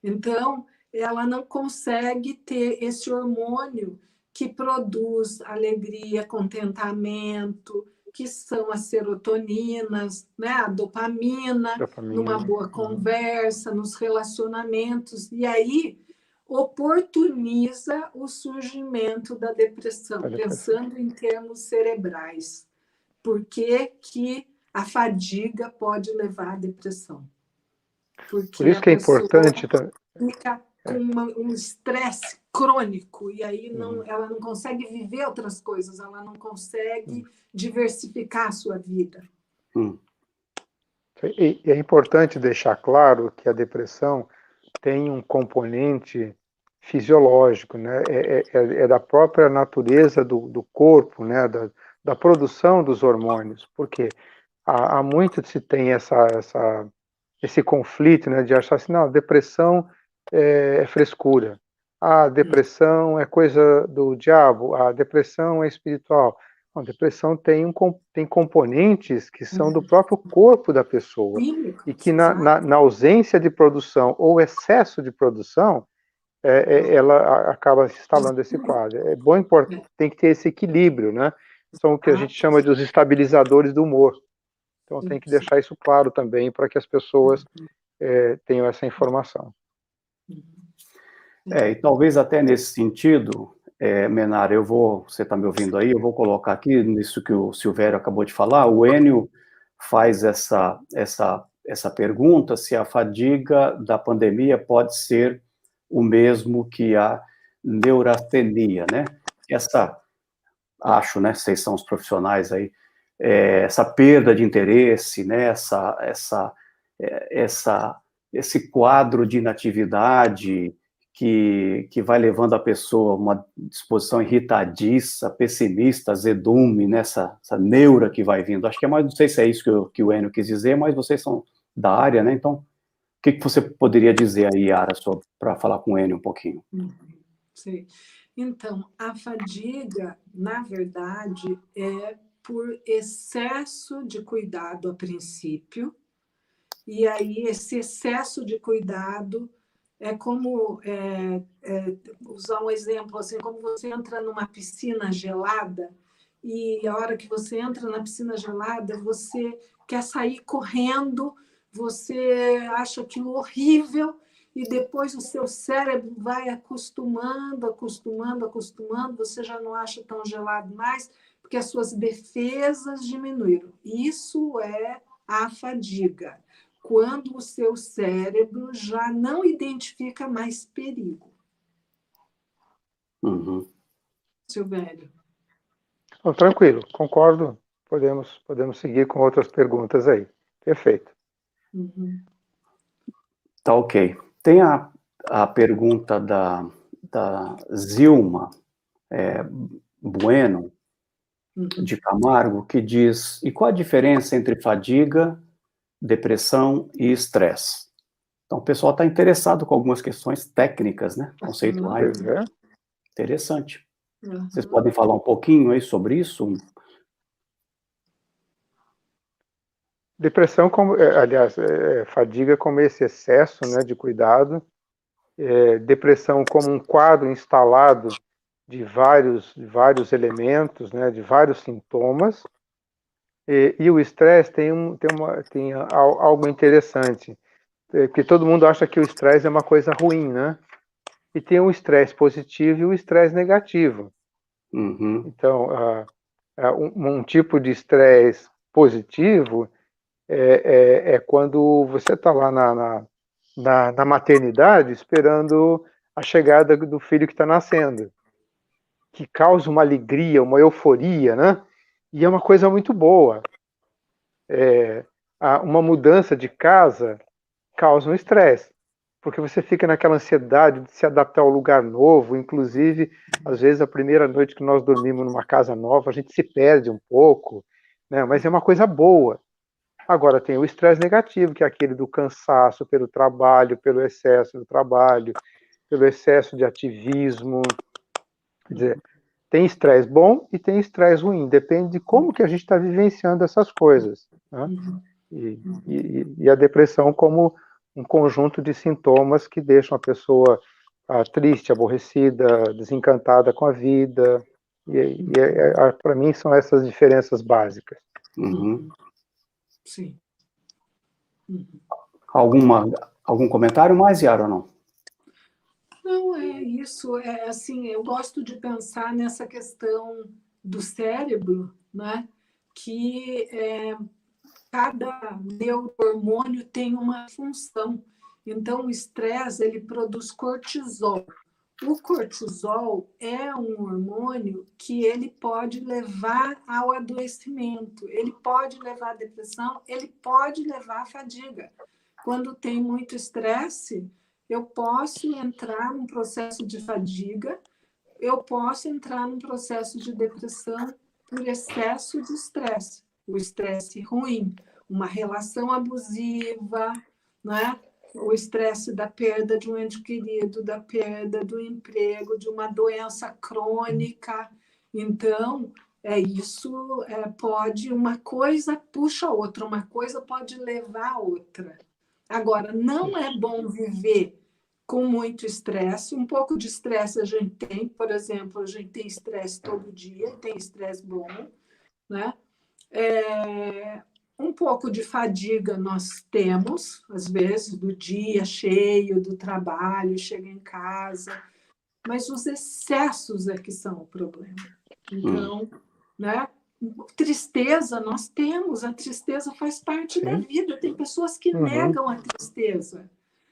Então, ela não consegue ter esse hormônio que produz alegria, contentamento, que são as serotoninas, né? A dopamina, numa boa conversa, nos relacionamentos, e aí oportuniza o surgimento da depressão, pensando em termos cerebrais. Por que que a fadiga pode levar à depressão? Porque Por isso que é importante também. Fica com um estresse crônico e aí ela não consegue viver outras coisas, ela não consegue diversificar a sua vida. E é importante deixar claro que a depressão tem um componente fisiológico, né? É da própria natureza do corpo, né? Da produção dos hormônios, porque há muito se tem esse conflito, né? De achar assim, não, depressão é frescura, a depressão é coisa do diabo, a depressão é espiritual. A depressão tem componentes que são do próprio corpo da pessoa, e que na ausência de produção ou excesso de produção, ela acaba se instalando esse quadro. É bom, tem que ter esse equilíbrio, né? São o que a gente chama de os estabilizadores do humor. Então tem que deixar isso claro também para que as pessoas tenham essa informação. E talvez até nesse sentido, Menara, você está me ouvindo aí, eu vou colocar aqui, nisso que o Silvério acabou de falar, o Enio faz essa pergunta, se a fadiga da pandemia pode ser o mesmo que a neurastenia, né? Acho, né, vocês são os profissionais aí, essa perda de interesse, né, esse quadro de inatividade que vai levando a pessoa a uma disposição irritadiça, pessimista, azedume, né, essa neura que vai vindo. Acho que não sei se é isso que o Enio quis dizer, mas vocês são da área, né, então, o que você poderia dizer aí, Yara, para falar com o Enio um pouquinho? Sim. Então, a fadiga, na verdade, é por excesso de cuidado a princípio, e aí esse excesso de cuidado é como, usar um exemplo, assim, como você entra numa piscina gelada, e a hora que você entra na piscina gelada, você quer sair correndo, você acha aquilo horrível, e depois o seu cérebro vai acostumando, você já não acha tão gelado mais, porque as suas defesas diminuíram. Isso é a fadiga, quando o seu cérebro já não identifica mais perigo. Silvério. Tranquilo, concordo podemos seguir com outras perguntas aí. Perfeito. Uhum. Tá ok. Tem a pergunta da Zilma Bueno, de Camargo, que diz: e qual a diferença entre fadiga, depressão e estresse? Então, o pessoal está interessado com algumas questões técnicas, né? Conceituais. Pois é. Interessante. Uhum. Vocês podem falar um pouquinho aí sobre isso? Depressão, aliás, fadiga como esse excesso, né, de cuidado, depressão como um quadro instalado de vários elementos, né, de vários sintomas, e o estresse tem algo interessante, porque todo mundo acha que o estresse é uma coisa ruim, né? E tem o estresse positivo e o estresse negativo. Uhum. Então, um tipo de estresse positivo é quando você está lá na maternidade esperando a chegada do filho que está nascendo, que causa uma alegria, uma euforia, né? E é uma coisa muito boa. Uma mudança de casa causa um estresse, porque você fica naquela ansiedade de se adaptar ao lugar novo, inclusive, às vezes, a primeira noite que nós dormimos numa casa nova, a gente se perde um pouco, né? Mas é uma coisa boa. Agora, tem o estresse negativo, que é aquele do cansaço pelo trabalho, pelo excesso do trabalho, pelo excesso de ativismo. Quer dizer, tem estresse bom e tem estresse ruim, depende de como que a gente está vivenciando essas coisas, né? E a depressão como um conjunto de sintomas que deixam a pessoa triste, aborrecida, desencantada com a vida. Para mim, são essas diferenças básicas. Uhum. Sim. Algum comentário mais, Yara, ou não? Não, é isso. É assim, eu gosto de pensar nessa questão do cérebro, né? Que cada neurohormônio tem uma função. Então, o estresse ele produz cortisol. O cortisol é um hormônio que ele pode levar ao adoecimento, ele pode levar à depressão, ele pode levar à fadiga. Quando tem muito estresse, eu posso entrar num processo de fadiga, eu posso entrar num processo de depressão por excesso de estresse. O estresse ruim, uma relação abusiva, né? O estresse da perda de um ente querido, da perda do emprego, de uma doença crônica. Então, isso pode, uma coisa puxa a outra, uma coisa pode levar a outra. Agora, não é bom viver com muito estresse. Um pouco de estresse a gente tem, por exemplo, a gente tem estresse todo dia, tem estresse bom, né? Um pouco de fadiga nós temos, às vezes, do dia cheio, do trabalho, chega em casa, mas os excessos é que são o problema. Então, né? Tristeza nós temos, a tristeza faz parte da vida. Tem pessoas que negam a tristeza,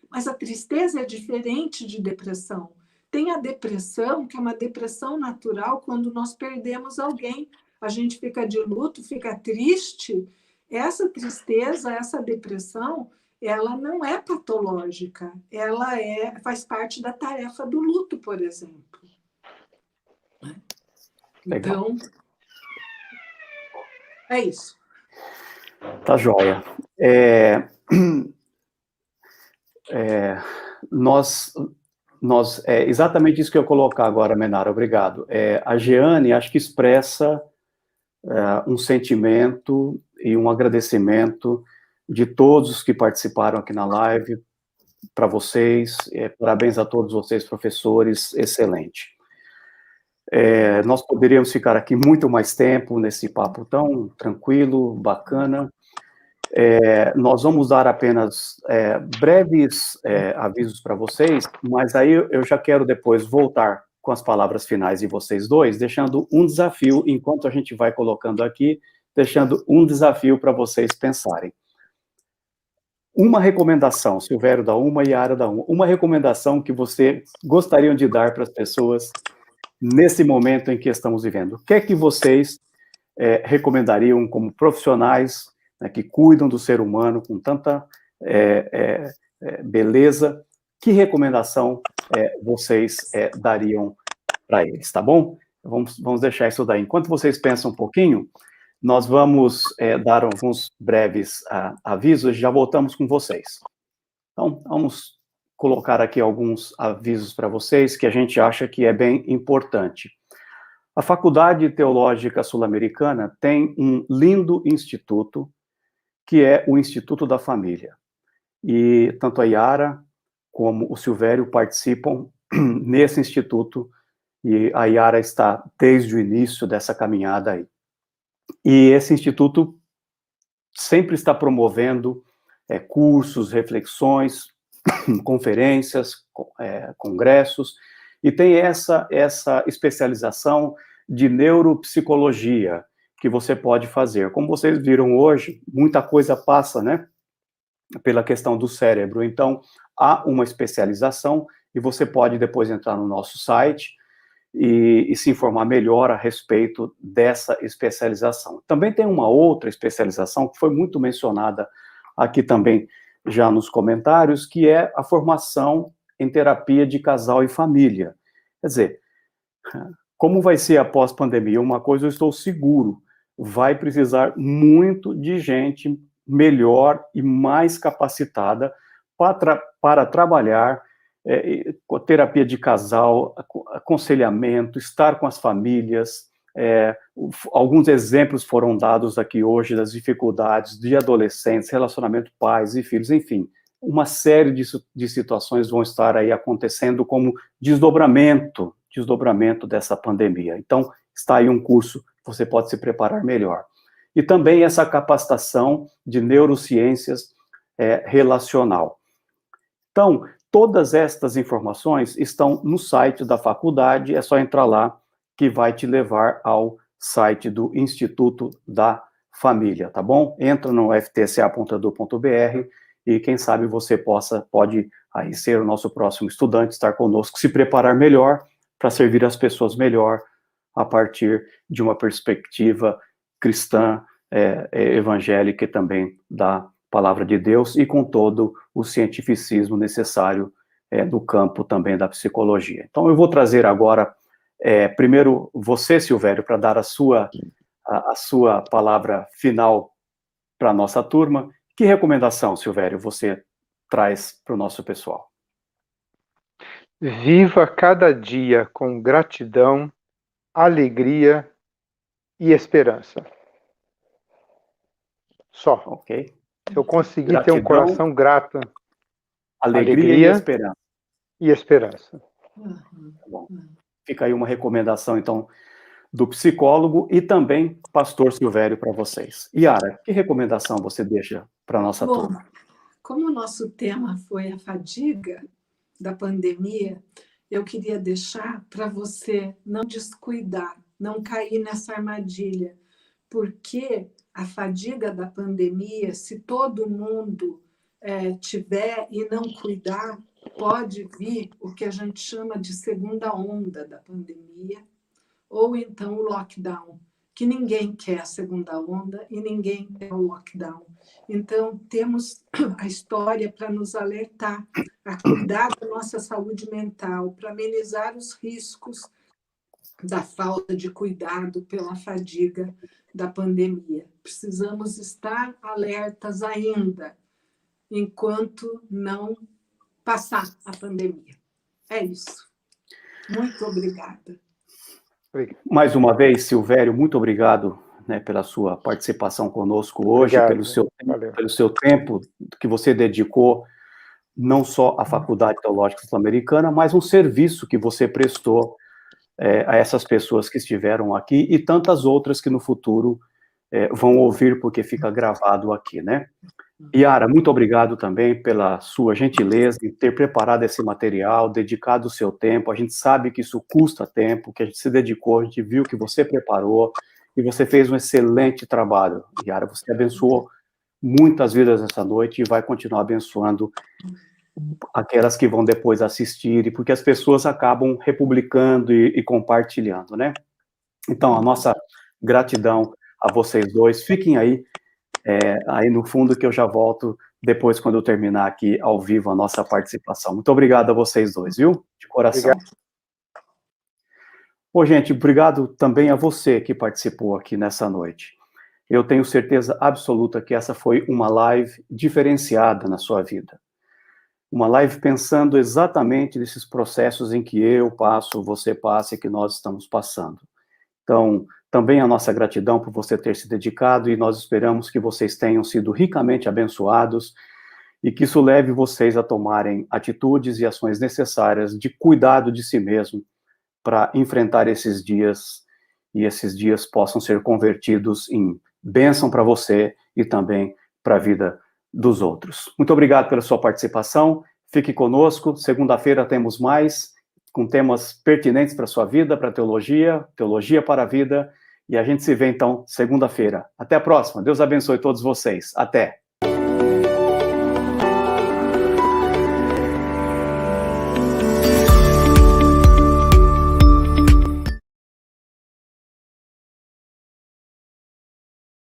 mas a tristeza é diferente de depressão. Tem a depressão, que é uma depressão natural, quando nós perdemos alguém. A gente fica de luto, fica triste. Essa tristeza, essa depressão, ela não é patológica. Ela faz parte da tarefa do luto, por exemplo. Legal. Então, é isso. Tá joia. Exatamente isso que eu ia colocar agora, Menara, obrigado. A Jeane, acho que expressa um sentimento e um agradecimento de todos os que participaram aqui na live, para vocês, parabéns a todos vocês, professores, excelente. Nós poderíamos ficar aqui muito mais tempo nesse papo tão tranquilo, bacana. Nós vamos dar apenas breves avisos para vocês, mas aí eu já quero depois voltar com as palavras finais de vocês dois, deixando um desafio, enquanto a gente vai colocando aqui, deixando um desafio para vocês pensarem. Uma recomendação, Silvério dá uma e Yara dá uma recomendação que vocês gostariam de dar para as pessoas nesse momento em que estamos vivendo. O que é que vocês recomendariam como profissionais, né, que cuidam do ser humano com tanta beleza? Que recomendação vocês dariam para eles, tá bom? Vamos deixar isso daí. Enquanto vocês pensam um pouquinho, nós vamos dar alguns breves avisos e já voltamos com vocês. Então, vamos colocar aqui alguns avisos para vocês que a gente acha que é bem importante. A Faculdade Teológica Sul-Americana tem um lindo instituto, que é o Instituto da Família. E tanto a Yara como o Silvério participam nesse instituto, e a Yara está desde o início dessa caminhada aí. E esse instituto sempre está promovendo cursos, reflexões, conferências, congressos, e tem essa especialização de neuropsicologia que você pode fazer. Como vocês viram hoje, muita coisa passa, né, pela questão do cérebro. Então, há uma especialização e você pode depois entrar no nosso site e se informar melhor a respeito dessa especialização. Também tem uma outra especialização que foi muito mencionada aqui também já nos comentários, que é a formação em terapia de casal e família. Quer dizer, como vai ser após pandemia? Uma coisa eu estou seguro, vai precisar muito de gente melhor e mais capacitada para trabalhar com a terapia de casal, aconselhamento, estar com as famílias. Alguns exemplos foram dados aqui hoje das dificuldades de adolescentes, relacionamento pais e filhos, enfim, uma série de situações vão estar aí acontecendo como desdobramento dessa pandemia. Então, está aí um curso que você pode se preparar melhor. E também essa capacitação de neurociências relacional. Então, todas estas informações estão no site da faculdade, é só entrar lá que vai te levar ao site do Instituto da Família, tá bom? Entra no ftsa.edu.br e quem sabe você pode aí ser o nosso próximo estudante, estar conosco, se preparar melhor para servir as pessoas melhor a partir de uma perspectiva cristã, evangélica e também da palavra de Deus e com todo o cientificismo necessário do campo também da psicologia. Então, eu vou trazer agora, primeiro, você, Silvério, para dar a sua palavra final para a nossa turma. Que recomendação, Silvério, você traz para o nosso pessoal? Viva cada dia com gratidão, alegria e esperança. Só. Ok. Eu consegui Gratidão, ter um coração grato. Alegria e esperança. Tá bom. Fica aí uma recomendação, então, do psicólogo e também pastor Silvério para vocês. Yara, que recomendação você deixa para a nossa turma? Como o nosso tema foi a fadiga da pandemia, eu queria deixar para você não descuidar, não cair nessa armadilha, porque a fadiga da pandemia, se todo mundo tiver e não cuidar, pode vir o que a gente chama de segunda onda da pandemia, ou então o lockdown, que ninguém quer a segunda onda e ninguém quer o lockdown. Então, temos a história para nos alertar, a cuidar da nossa saúde mental, para amenizar os riscos da falta de cuidado pela fadiga da pandemia. Precisamos estar alertas ainda, enquanto não passar a pandemia. É isso. Muito obrigada. Mais uma vez, Silvério, muito obrigado, né, pela sua participação conosco hoje, pelo seu tempo que você dedicou não só à Faculdade Teológica Sul-Americana, mas um serviço que você prestou a essas pessoas que estiveram aqui e tantas outras que no futuro vão ouvir, porque fica gravado aqui, né? Yara, muito obrigado também pela sua gentileza em ter preparado esse material, dedicado o seu tempo. A gente sabe que isso custa tempo, que a gente se dedicou, a gente viu que você preparou e você fez um excelente trabalho. Yara, você abençoou muitas vidas essa noite e vai continuar abençoando aquelas que vão depois assistir, porque as pessoas acabam republicando e compartilhando, né? Então, a nossa gratidão a vocês dois. Fiquem aí, aí no fundo, que eu já volto depois, quando eu terminar aqui ao vivo a nossa participação. Muito obrigado a vocês dois, viu? De coração. Obrigado. Ô, gente, obrigado também a você que participou aqui nessa noite. Eu tenho certeza absoluta que essa foi uma live diferenciada na sua vida. Uma live pensando exatamente nesses processos em que eu passo, você passa e que nós estamos passando. Então, também a nossa gratidão por você ter se dedicado e nós esperamos que vocês tenham sido ricamente abençoados e que isso leve vocês a tomarem atitudes e ações necessárias de cuidado de si mesmo para enfrentar esses dias e esses dias possam ser convertidos em bênção para você e também para a vida dos outros. Muito obrigado pela sua participação. Fique conosco. Segunda-feira temos mais, com temas pertinentes para a sua vida, para a teologia, teologia para a vida. E a gente se vê, então, segunda-feira. Até a próxima. Deus abençoe todos vocês. Até.